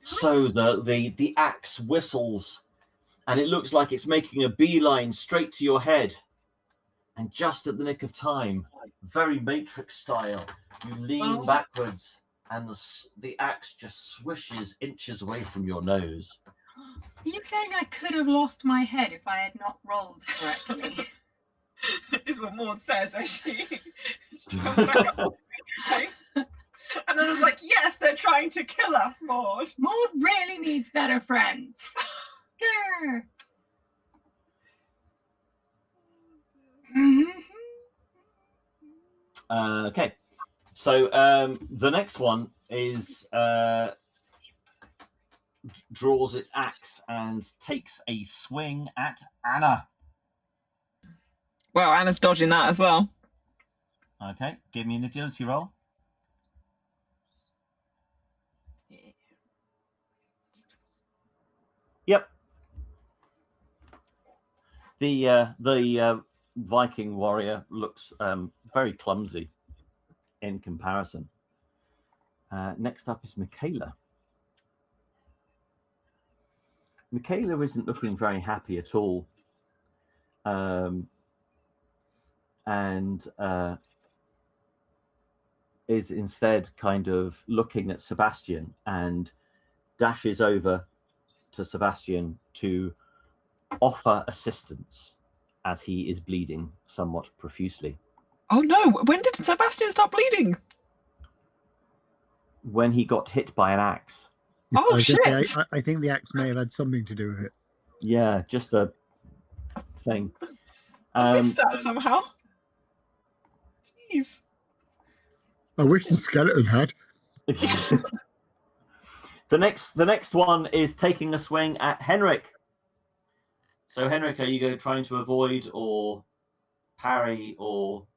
So the axe whistles, and it looks like it's making a beeline straight to your head. And just at the nick of time, very Matrix style, you lean backwards, and the axe just swishes inches away from your nose. Are you saying I could have lost my head if I had not rolled correctly? Is what Maud says as she comes back up. And then it's like, yes, they're trying to kill us, Maud. Maud really needs better friends. Grr. Okay, so the next one is draws its axe and takes a swing at Anna. Well, Anna's dodging that as well. Okay, give me an agility roll. Yep. The Viking warrior looks very clumsy in comparison. Next up is Michaela. Michaela isn't looking very happy at all, and is instead kind of looking at Sebastian and dashes over to Sebastian to offer assistance as he is bleeding somewhat profusely. Oh no, when did Sebastian stop bleeding? When he got hit by an axe. Oh, shit! I think the axe may have had something to do with it. Yeah, just a thing. I missed that somehow. Jeez. I wish the skeleton had. The next one is taking a swing at Henrik. So Henrik, are you trying to avoid or parry or?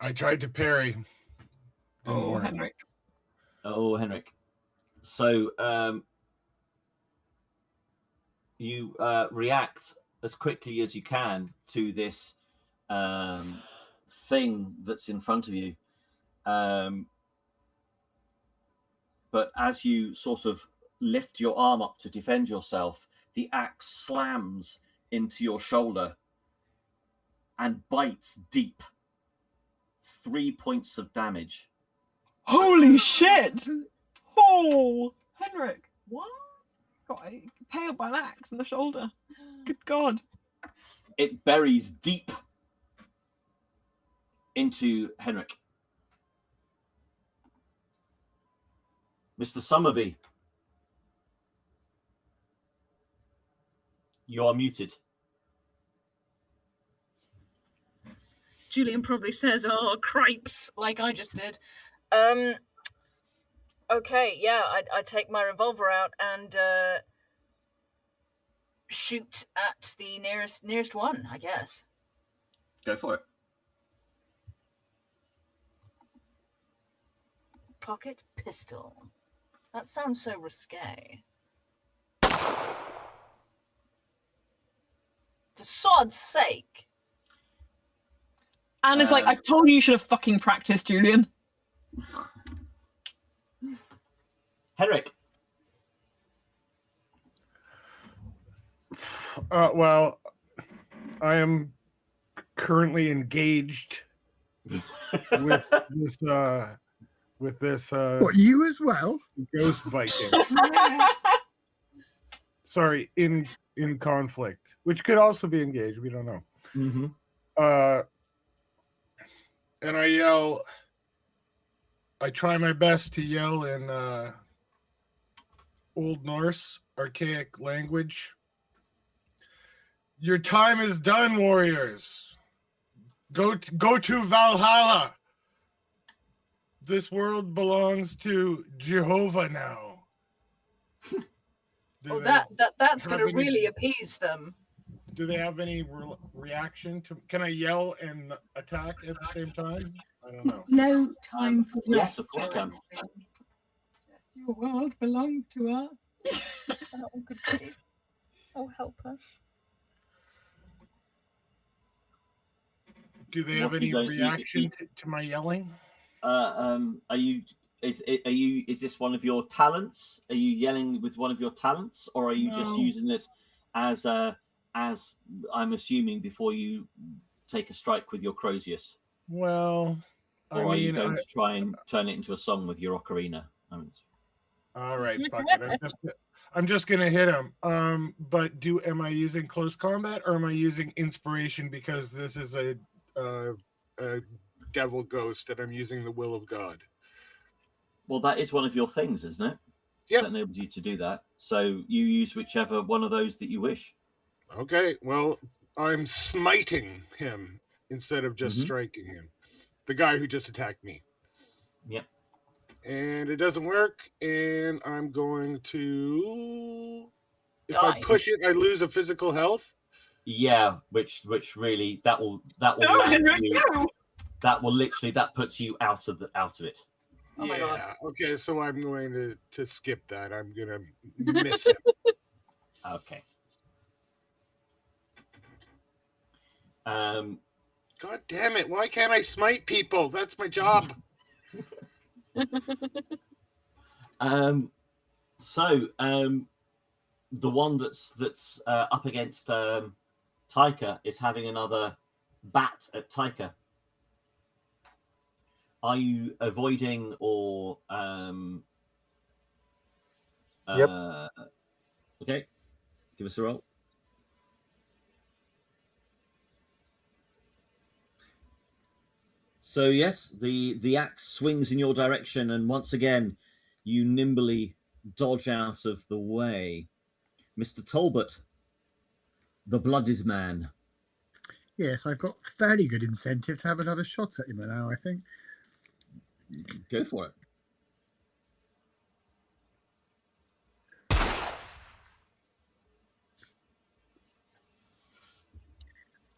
I tried to parry. Didn't Oh, work. Henrik. Oh, Henrik. So you react as quickly as you can to this thing that's in front of you. But as you sort of lift your arm up to defend yourself, the axe slams into your shoulder and bites deep. 3 points of damage. Holy shit! Oh, Henrik, what? Got impaled by an axe in the shoulder. Good God. It buries deep into Henrik. Mr. Summerby, you are muted. Julian probably says, "Oh, cripes," like I just did. Okay, yeah, I take my revolver out and shoot at the nearest one, I guess. Go for it. Pocket pistol. That sounds so risque. For sod's sake. And it's like, I told you should have fucking practiced, Julian. Henrik. Well, I am currently engaged with this. What, you as well? Ghost Viking. Sorry, in conflict, which could also be engaged. We don't know. Mm-hmm. And I yell. I try my best to yell in Old Norse, archaic language. Your time is done, warriors. Go to Valhalla. This world belongs to Jehovah now. Oh, that's going to really appease them. Do they have any reaction to? Can I yell and attack at the same time? I don't know. No time for rest. Yes, of course, can. Just your world belongs to us. Oh, good grief. Oh, help us. Do they have any reaction to my yelling? Is this one of your talents? Are you yelling with one of your talents, or are you just using it as I'm assuming before you take a strike with your Crozius? Well, or are you going to try and turn it into a song with your ocarina? All right, fuck it. I'm just gonna hit him. But am I using close combat, or am I using inspiration because this is a devil ghost and I'm using the will of God? Well, that is one of your things, isn't it? Yeah. That enables you to do that. So you use whichever one of those that you wish. Okay. Well, I'm smiting him instead of just striking him. The guy who just attacked me. Yep. And it doesn't work, and I'm going to. If Die. I push it, I lose a physical health. Yeah, which really that will that puts you out of it. Oh my God. Okay, so I'm going to skip that. I'm gonna miss him. Okay. God damn it! Why can't I smite people? That's my job. So the one that's up against Taika is having another bat at Taika. Are you avoiding or Yep. Okay, give us a roll. So yes, the axe swings in your direction, and once again, you nimbly dodge out of the way. Mr. Talbot, the blooded man. Yes, I've got fairly good incentive to have another shot at him now, I think. Go for it.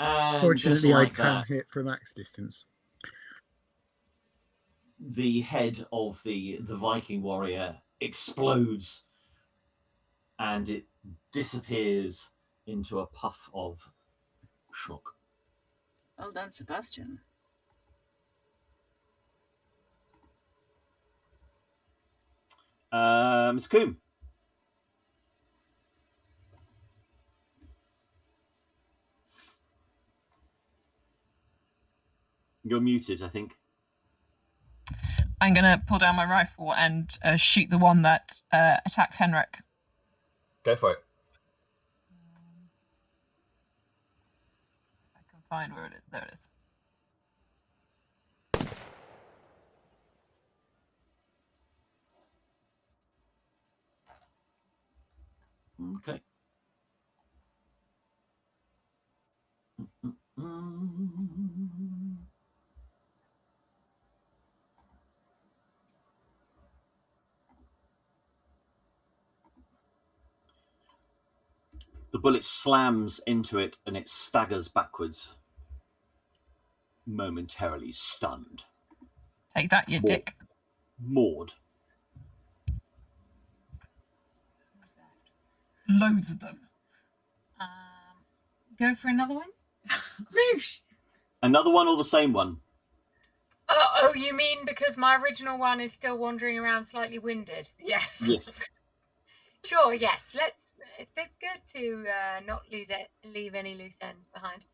And Fortunately, just like I can that, hit from axe distance. the head of the Viking warrior explodes and it disappears into a puff of smoke. Well done, Sebastian. Ms. Coombe. You're muted, I think. I'm going to pull down my rifle and shoot the one that attacked Henrik. Go for it. I can find where it is. There it is. Okay. The bullet slams into it and it staggers backwards, momentarily stunned. Take that, you dick. Maud. Loads of them. Go for another one? Smoosh! Another one or the same one? Oh, you mean because my original one is still wandering around slightly winded? Yes. Yes. Sure, yes. It's good to not leave any loose ends behind.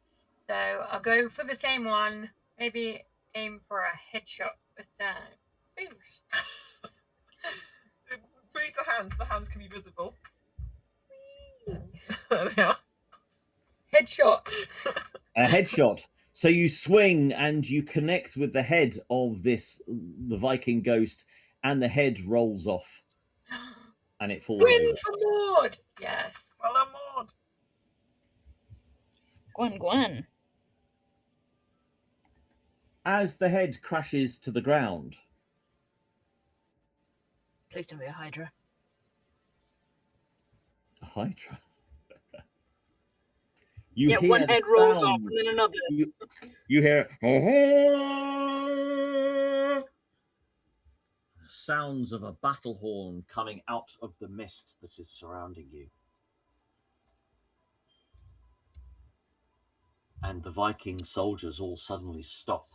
So I'll go for the same one. Maybe aim for a headshot this time. Breathe the hands. The hands can be visible. There they are. Headshot. A headshot. So you swing and you connect with the head of the Viking ghost, and the head rolls off. And it falls Win over. for Maud! Yes. Well done, Maud. Gwen. As the head crashes to the ground. Please don't be a Hydra. A Hydra? Yeah, one head rolls off and then another. You hear sounds of a battle horn coming out of the mist that is surrounding you. And the Viking soldiers all suddenly stop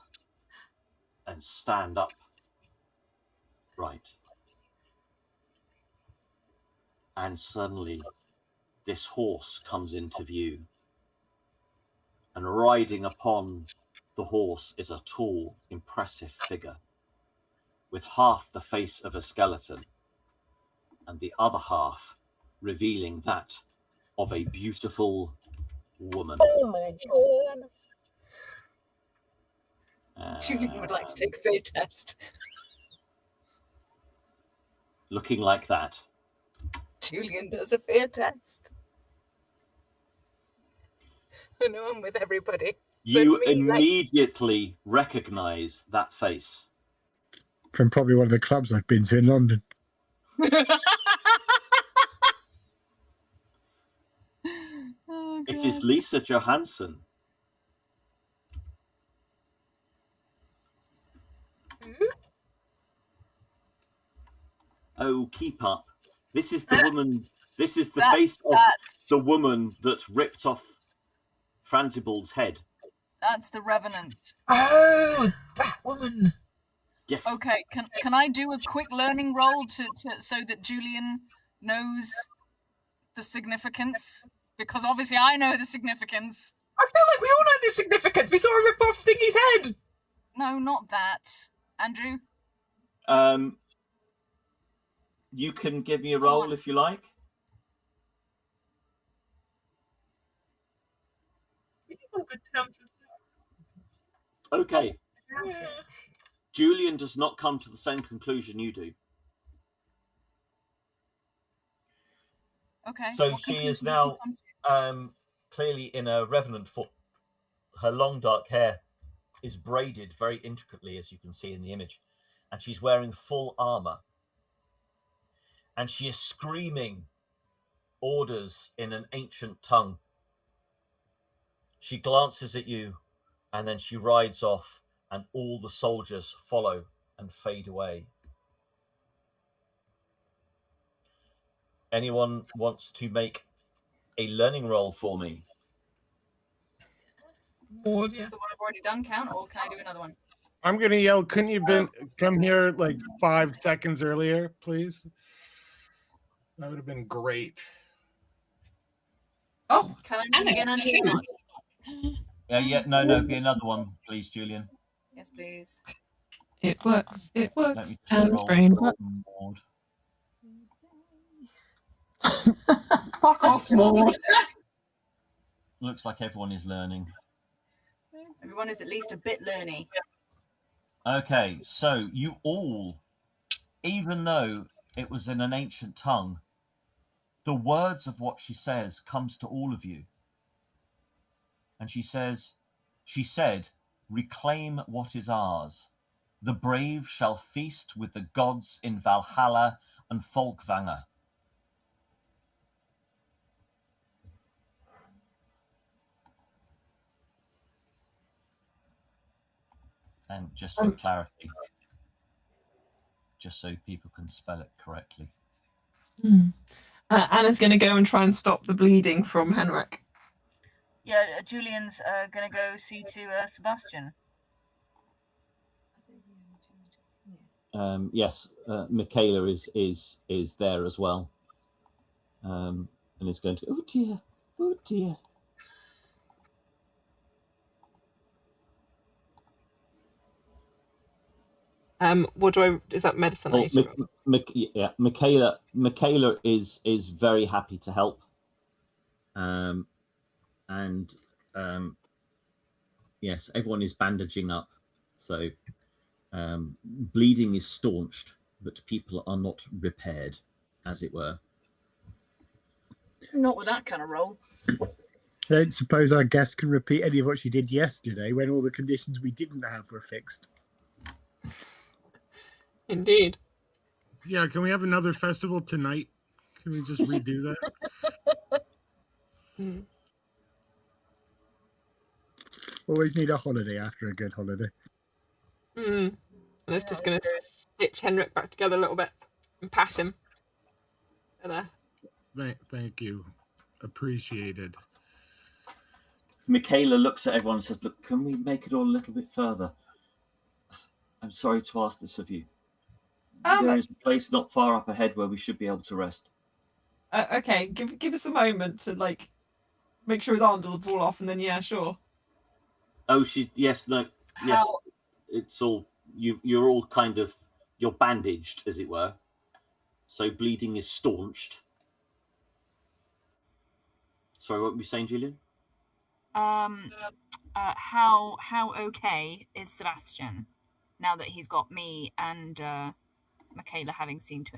and stand up. Right. And suddenly this horse comes into view. And riding upon the horse is a tall, impressive figure with half the face of a skeleton and the other half revealing that of a beautiful woman. Oh my god. Julian would like to take a fear test. Looking like that. Julian does a fear test. I know I'm with everybody. You immediately recognize that face. From probably one of the clubs I've been to in London. Oh, it is Lisa Johansson. Oh, keep up. This is the woman. This is the face of the woman that ripped off Franzibal's head. That's the Revenant. Oh, that woman. Yes. Okay, can I do a quick learning roll so that Julian knows the significance? Because obviously I know the significance. I feel like we all know the significance. We saw her rip off Thingy's head. No, not that. Andrew? You can give me a roll if you like. Okay. Yeah. Julian does not come to the same conclusion you do. Okay. So she is now clearly in a revenant form. Her long dark hair is braided very intricately, as you can see in the image, and she's wearing full armor. And she is screaming orders in an ancient tongue. She glances at you, and then she rides off, and all the soldiers follow and fade away. Anyone wants to make a learning roll for me? Does the one I've already done count, or can I do another one? I'm gonna yell. Couldn't you come here like 5 seconds earlier, please? That would have been great. Oh, can I do again, Andy, or not? No, be another one, please, Julian. Yes, please. It works. It Let works. me just And roll brain for Maud. Fuck off, Maud. Looks like everyone is learning. Everyone is at least a bit learny. Okay, so you all, even though it was in an ancient tongue, the words of what she says comes to all of you. And she said, reclaim what is ours. The brave shall feast with the gods in Valhalla and Folkvanger. And just for clarity, just so people can spell it correctly. Anna's going to go and try and stop the bleeding from Henrik. Yeah, Julian's gonna go see to Sebastian. Yes, Michaela is there as well, and is going to. Oh dear, oh dear. What do I? Is that medicine? I need to roll? Michaela is very happy to help. Yes, everyone is bandaging up, so bleeding is staunched, but people are not repaired, as it were. Not with that kind of roll. I don't suppose our guest can repeat any of what she did yesterday when all the conditions we didn't have were fixed. Indeed. Yeah, can we have another festival tonight? Can we just redo that? Always need a holiday after a good holiday. And it's just going to stitch Henrik back together a little bit and pat him. Thank you. Appreciated. Michaela looks at everyone and says, look, can we make it all a little bit further? I'm sorry to ask this of you. There is a place not far up ahead where we should be able to rest. Okay, give us a moment to make sure his arm doesn't fall off, and then yeah, sure. Oh, yes. It's all you're all you're bandaged, as it were. So bleeding is staunched. Sorry, what were you saying, Julian? How okay is Sebastian now that he's got me and Michaela having seen to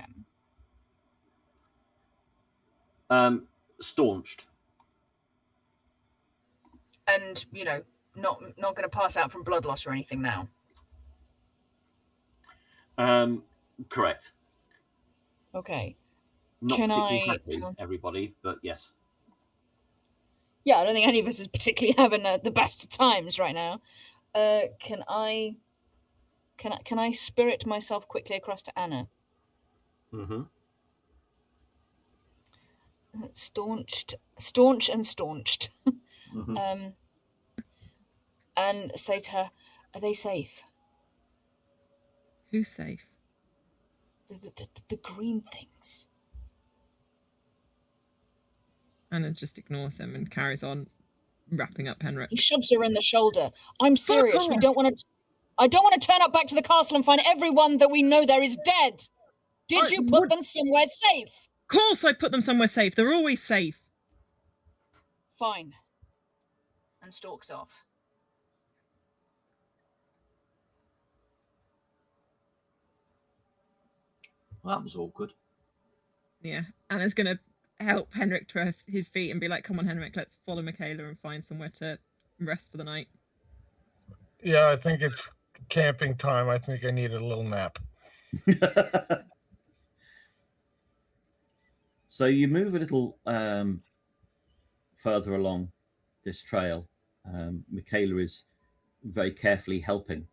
him? Staunched. And not going to pass out from blood loss or anything now. Correct. Okay. Not particularly happy, everybody, but yes. Yeah, I don't think any of us is particularly having the best of times right now. Can I spirit myself quickly across to Anna? Mm-hmm. Staunch and staunched. Mm-hmm. And say to her, are they safe? Who's safe? The green things. Anna just ignores him and carries on wrapping up Henrik. He shoves her in the shoulder. I'm serious. I don't want to turn up back to the castle and find everyone that we know there is dead. Did you put them somewhere safe? Of course I put them somewhere safe. They're always safe. Fine. And stalks off. Well, that was awkward. Yeah, Anna's going to help Henrik to his feet and be like, come on, Henrik, let's follow Michaela and find somewhere to rest for the night. Yeah, I think it's camping time. I think I need a little nap. So you move a little further along this trail. Michaela is very carefully helping.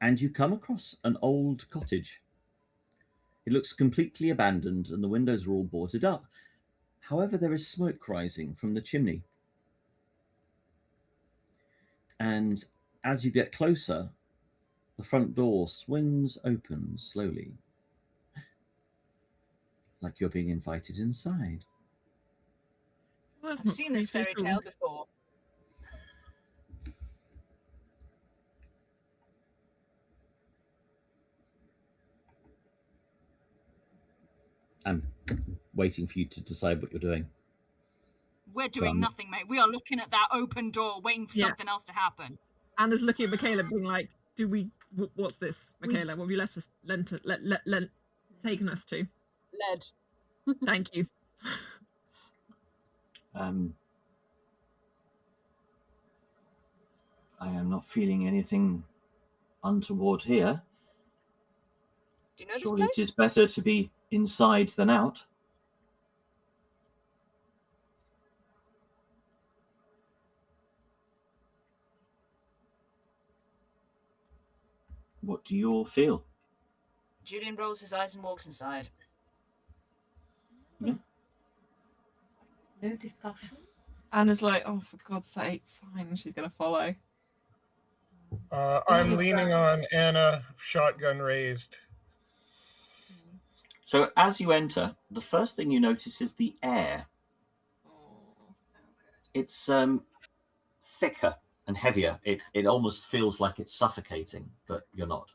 and you come across an old cottage. It looks completely abandoned and the windows are all boarded up. However, there is smoke rising from the chimney. And as you get closer, the front door swings open slowly, like you're being invited inside. Well, I've seen this fairy tale before. I'm waiting for you to decide what you're doing. We're doing nothing, mate. We are looking at that open door, waiting for something else to happen. Anna's looking at Michaela, being like, what's this, Michaela? What have you let us taken us to? Led. Thank you. I am not feeling anything untoward here. Do you know this Surely place? it is better to be inside than out. What do you all feel? Julian rolls his eyes and walks inside. Yeah. No discussion. Anna's like, oh, for God's sake, fine. She's going to follow. I'm leaning on Anna, shotgun raised. So as you enter, the first thing you notice is the air. It's thicker and heavier. It almost feels like it's suffocating, but you're not.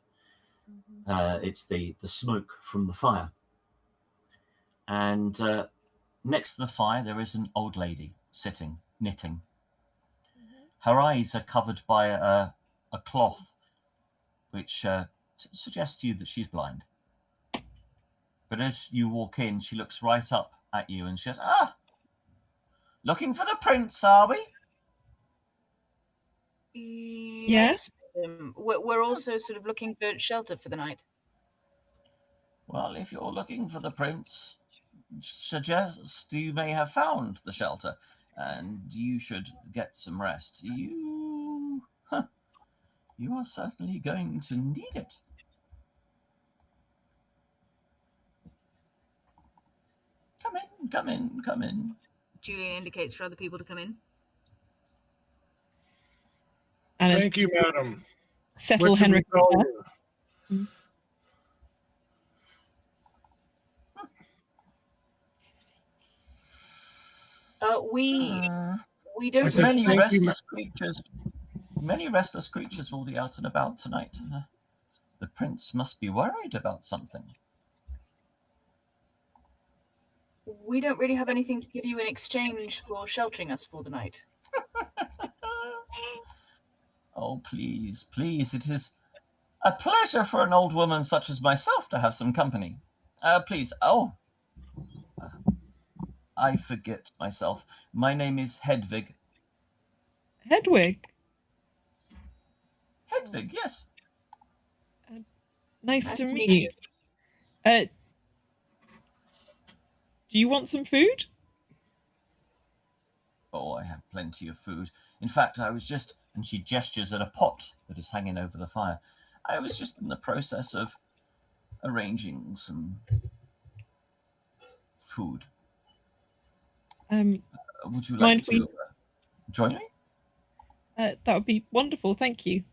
It's the smoke from the fire. And next to the fire, there is an old lady sitting, knitting. Her eyes are covered by a cloth, which suggests to you that she's blind. But as you walk in, she looks right up at you and she says, looking for the prince, are we? Yes. We're also sort of looking for shelter for the night. Well, if you're looking for the prince, suggest you may have found the shelter, and you should get some rest. You are certainly going to need it. Come in. Julian indicates for other people to come in. Thank you, madam. Settle What should we Henrik. call you? We don't. Many restless creatures will be out and about tonight. The prince must be worried about something. We don't really have anything to give you in exchange for sheltering us for the night. Oh, please, it is a pleasure for an old woman such as myself to have some company. Please, I forget myself. My name is Hedvig. Hedwig? Hedvig, yes. Nice to meet you. Do you want some food? Oh, I have plenty of food. In fact, I was just, and she gestures at a pot that is hanging over the fire. I was just in the process of arranging some food. Would you like to join me? That would be wonderful, thank you.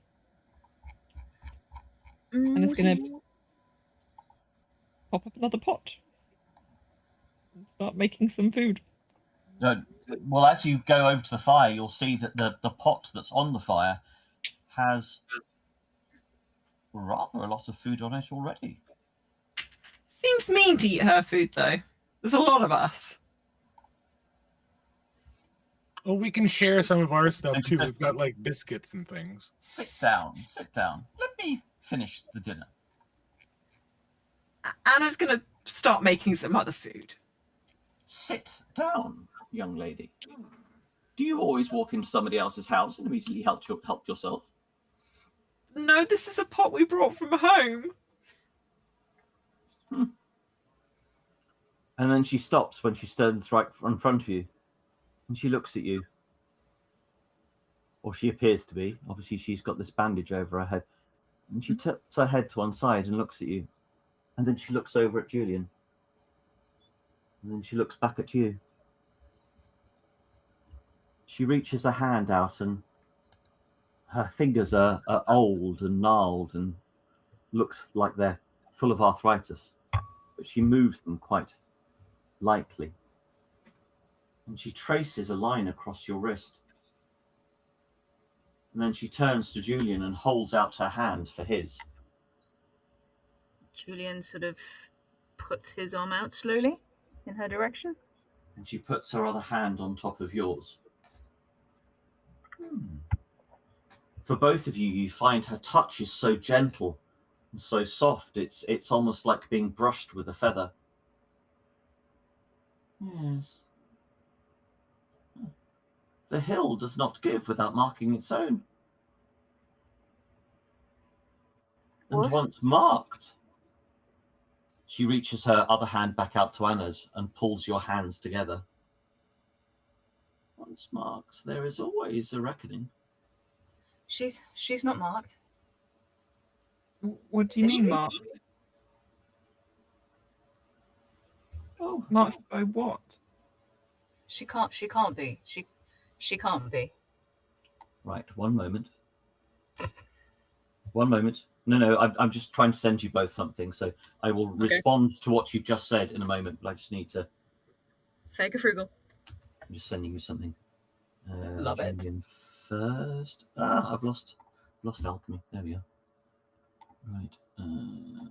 I'm just going to pop up another pot and start making some food. Well, as you go over to the fire, you'll see that the pot that's on the fire has rather a lot of food on it already. Seems mean to eat her food, though. There's a lot of us. Well, we can share some of our stuff too. We've got like biscuits and things. Sit down. Let me finish the dinner. Anna's going to start making some other food. Sit down, young lady. Do you always walk into somebody else's house and immediately help yourself? No, this is a pot we brought from home. And then she stops when she stands right in front of you. And she looks at you. Or she appears to be. Obviously, she's got this bandage over her head. And she tilts her head to one side and looks at you. And then she looks over at Julian. And then she looks back at you. She reaches her hand out and her fingers are old and gnarled and looks like they're full of arthritis. But she moves them quite lightly. And she traces a line across your wrist. And then she turns to Julian and holds out her hand for his. Julian sort of puts his arm out slowly in her direction. And she puts her other hand on top of yours. For both of you, you find her touch is so gentle and so soft, it's almost like being brushed with a feather. Yes. The hill does not give without marking its own. And What? once marked, she reaches her other hand back out to Anna's and pulls your hands together. Once marked, there is always a reckoning. She's not marked. What do you Is mean she? marked? Oh, marked by what? She can't be. She can't be. Right, one moment. One moment. No, I'm just trying to send you both something, so I will respond to what you've just said in a moment, but I just need to... Fake a frugal. I'm just sending you something. Love it. Julian first. I've lost alchemy. There we are. Right. Oh.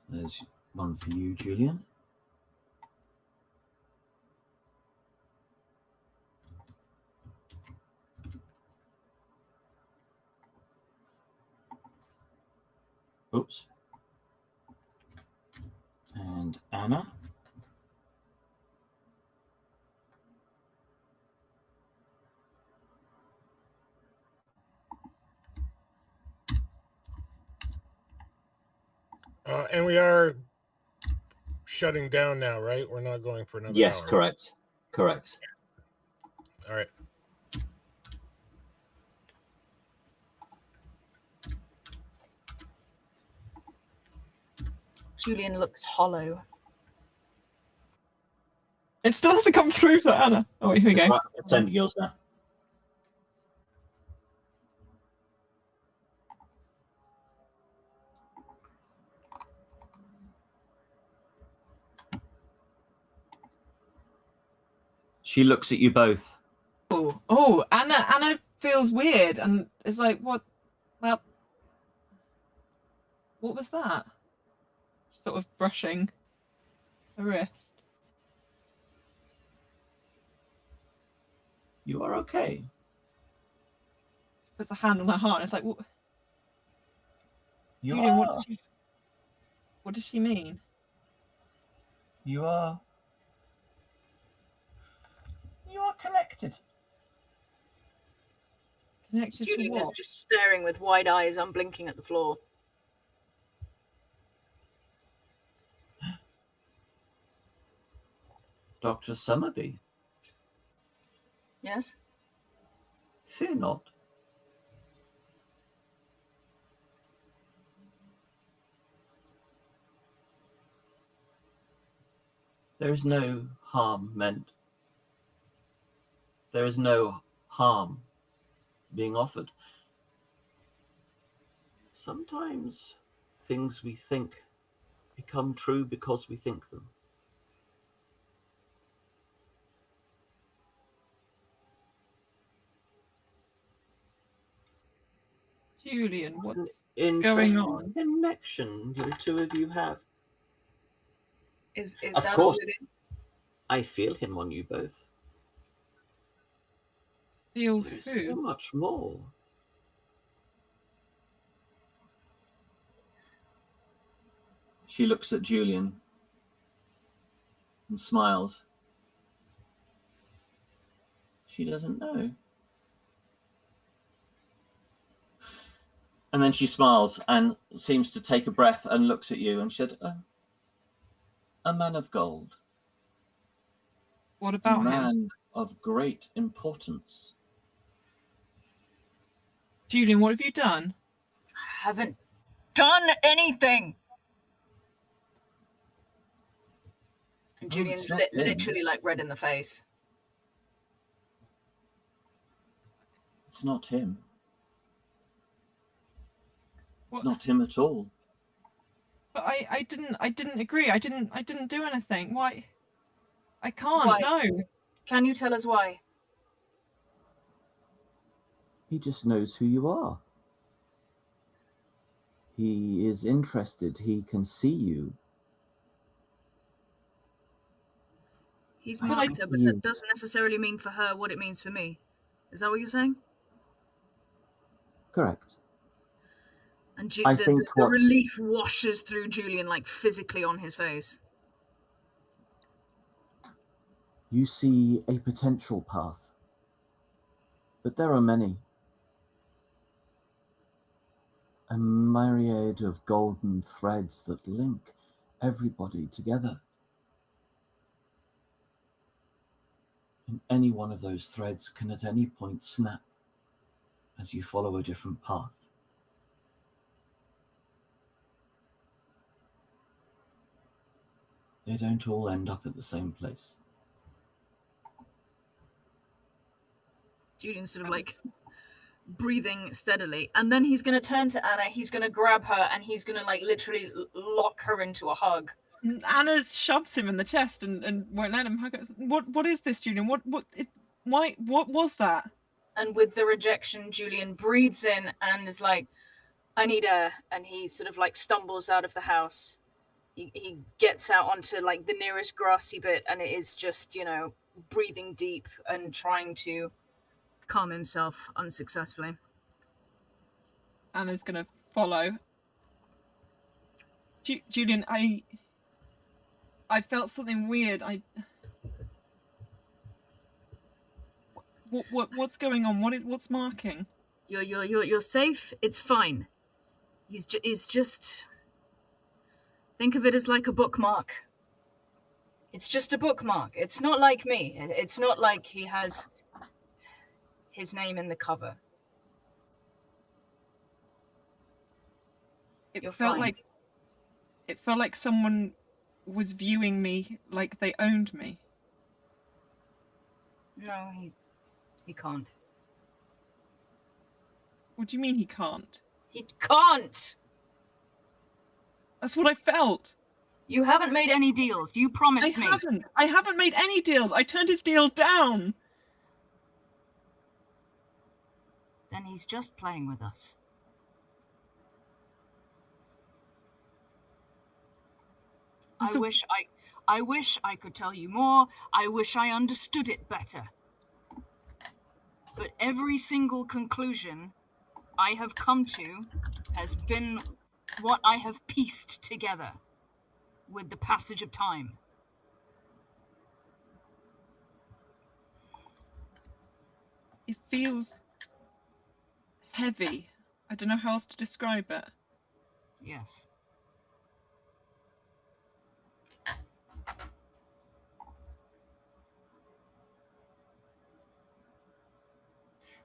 There's one for you, Julian. Oops. And Anna. And we are shutting down now, right? We're not going for another Yes, hour. correct. Correct. All right. Julian looks hollow. It still hasn't come through for Anna. Oh, wait, here we go. Right, I'm sending yours now. She looks at you both. Oh, Anna feels weird and it's like, what? Well, what was that? Sort of brushing her wrist. You are okay. Puts a hand on her heart. And it's like, what? You Julian, are. What does she mean? You are connected. Connected to Julian what? is just staring with wide eyes, unblinking at the floor. Dr. Summerby, Yes? fear not. There is no harm meant. There is no harm being offered. Sometimes things we think become true because we think them. Julian, what's Interesting going on? connection the two of you have. Is Of that course. all it is? I feel him on you both. Feel There's who? so much more. She looks at Julian and smiles. She doesn't know. And then she smiles and seems to take a breath and looks at you and said, a man of gold. What A about him? man of great importance. Julian, what have you done? I haven't done anything. And Julian's it's not him. literally like red in the face. It's not him. It's not him at all. But I didn't agree. I didn't do anything. Why? I can't. Why? No. Can you tell us why? He just knows who you are. He is interested. He can see you. He's marked her, but that doesn't necessarily mean for her what it means for me. Is that what you're saying? Correct. And the relief washes through Julian, like physically on his face. You see a potential path, but there are many. A myriad of golden threads that link everybody together. And any one of those threads can at any point snap as you follow a different path. They don't all end up at the same place. Julian's sort of like breathing steadily, and then he's going to turn to Anna, he's going to grab her, and he's going to like literally lock her into a hug. Anna shoves him in the chest and won't let him hug her. What is this, Julian? What was that? And with the rejection, Julian breathes in and is like, I need air. And he sort of like stumbles out of the house. He gets out onto like the nearest grassy bit, and it is just, breathing deep and trying to calm himself unsuccessfully. Anna's gonna follow. Julian, I felt something weird. What's going on? What's marking? You're safe. It's fine. He's just think of it as like a bookmark. It's just a bookmark. It's not like me. It's not like he has his name in the cover. It felt like someone was viewing me like they owned me. No, he can't. What do you mean he can't? He can't! That's what I felt. You haven't made any deals. You promised me. I haven't made any deals. I turned his deal down. Then he's just playing with us. I wish I could tell you more. I wish I understood it better. But every single conclusion I have come to has been what I have pieced together with the passage of time. It feels heavy. I don't know how else to describe it. Yes.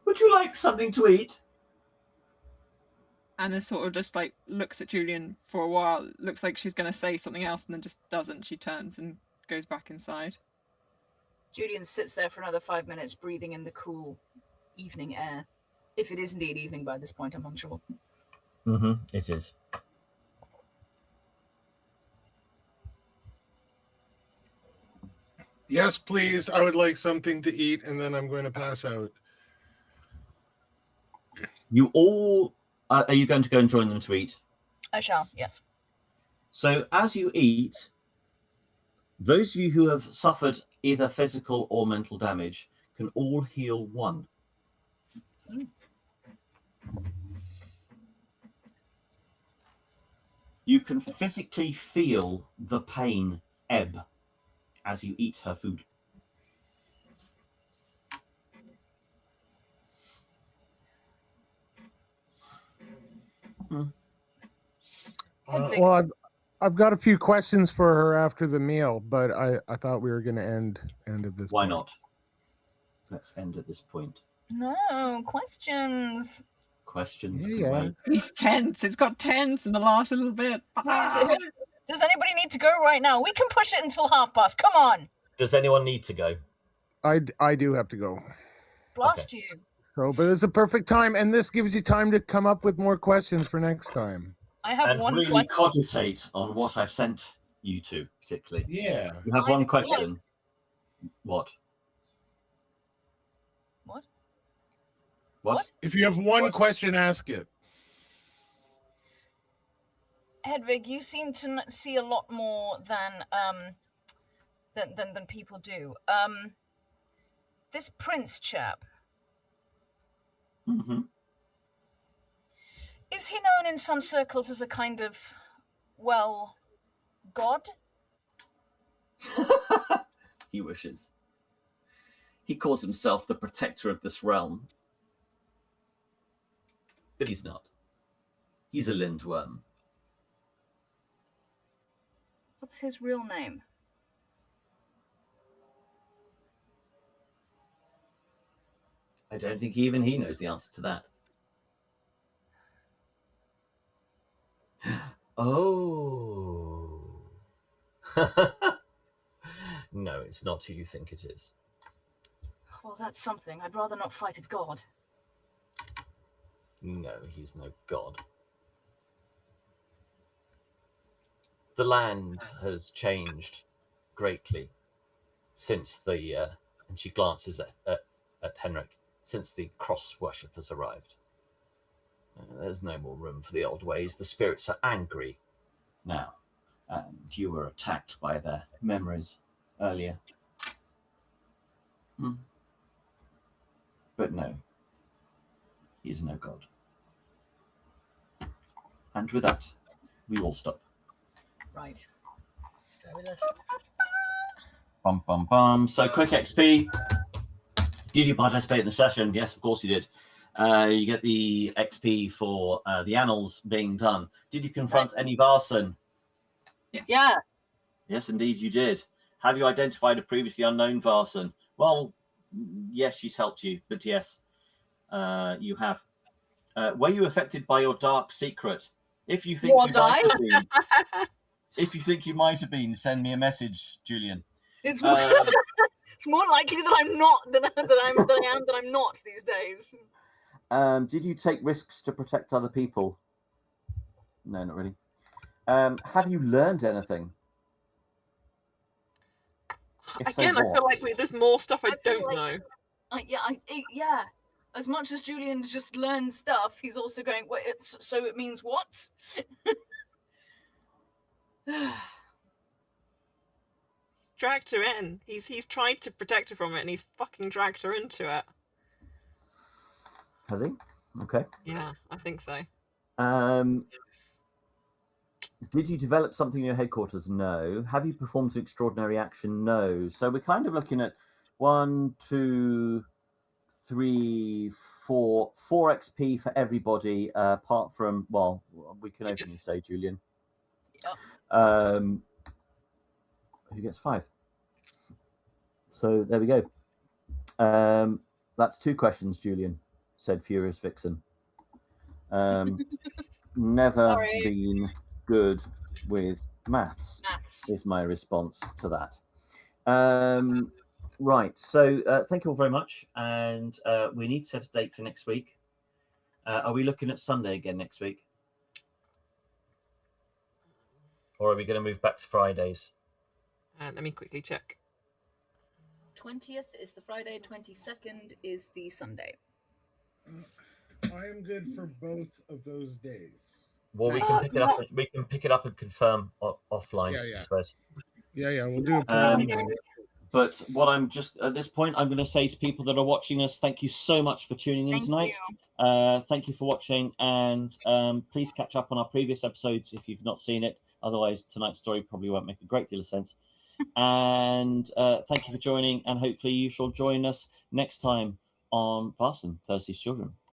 Would you like something to eat? Anna sort of just like looks at Julian for a while. Looks like she's going to say something else and then just doesn't. She turns and goes back inside. Julian sits there for another 5 minutes, breathing in the cool evening air. If it is indeed evening by this point, I'm unsure. It is. Yes, please. I would like something to eat, and then I'm going to pass out. You all... are you going to go and join them to eat? I shall, yes. So as you eat, those of you who have suffered either physical or mental damage can all heal 1. You can physically feel the pain ebb as you eat her food. Well, I've got a few questions for her after the meal, but I thought we were going to end at this Why point. not? Let's end at this point. No, questions. Questions. Yeah. He's tense. It's got tense in the last little bit. Does anybody need to go right now? We can push it until 1:30. Come on. Does anyone need to go? I do have to go. Blast you. So, but it's a perfect time, and this gives you time to come up with more questions for next time. I have and one really question. cogitate on what I've sent you to, particularly. Yeah. You have one question. What? What? What? If you have one question, ask it. Hedwig, you seem to see a lot more than people do. This prince chap. Mm-hmm. Is he known in some circles as a kind of, well, god? He wishes. He calls himself the protector of this realm. But he's not. He's a lindworm. What's his real name? I don't think even he knows the answer to that. Oh. No, it's not who you think it is. Well, that's something. I'd rather not fight a god. No, he's no god. The land has changed greatly since the, and she glances at Henrik, since the cross worshippers arrived. There's no more room for the old ways. The spirits are angry now, and you were attacked by their memories earlier. But no, he is no god. And with that, we will stop. Right. Go with us. Bum, bum, bum. So, quick XP. Did you participate in the session? Yes, of course you did. You get the XP for the annals being done. Did you confront any Vaesen? Yeah. Yes, indeed you did. Have you identified a previously unknown Vaesen? Well, yes, she's helped you, but yes, you have. Were you affected by your dark secret? If you think you might have been, if you think you might have been, send me a message, Julian. It's more, it's more likely that I'm not than I'm not these days. Did you take risks to protect other people? No, not really. Have you learned anything? If so, Again, I what? feel like there's more stuff I don't know. Yeah. As much as Julian's just learned stuff, he's also going, wait, so it means what? Dragged her in. He's tried to protect her from it, and he's fucking dragged her into it. Has he? Okay. Yeah, I think so. Did you develop something in your headquarters? No. Have you performed an extraordinary action? No. So we're kind of looking at 1, 2, 3, 4 XP for everybody, apart from, well, we can openly say Julian. Yep. Who gets 5? So there we go. That's 2 questions, Julian, said Furious Vixen. Never been good with maths is my response to that. Right, so thank you all very much, and we need to set a date for next week. Are we looking at Sunday again next week? Or are we going to move back to Fridays? Let me quickly check. 20th is the Friday, 22nd is the Sunday. I am good for both of those days. Well, we can pick it up. We can pick it up and confirm offline. Yeah. I suppose. Yeah. We'll do a plan. But what I'm just at this point, I'm going to say to people that are watching us, thank you so much for tuning in tonight. Thank you for watching, and please catch up on our previous episodes if you've not seen it. Otherwise, tonight's story probably won't make a great deal of sense. And thank you for joining, and hopefully you shall join us next time on Vaesen, Thursday's Children.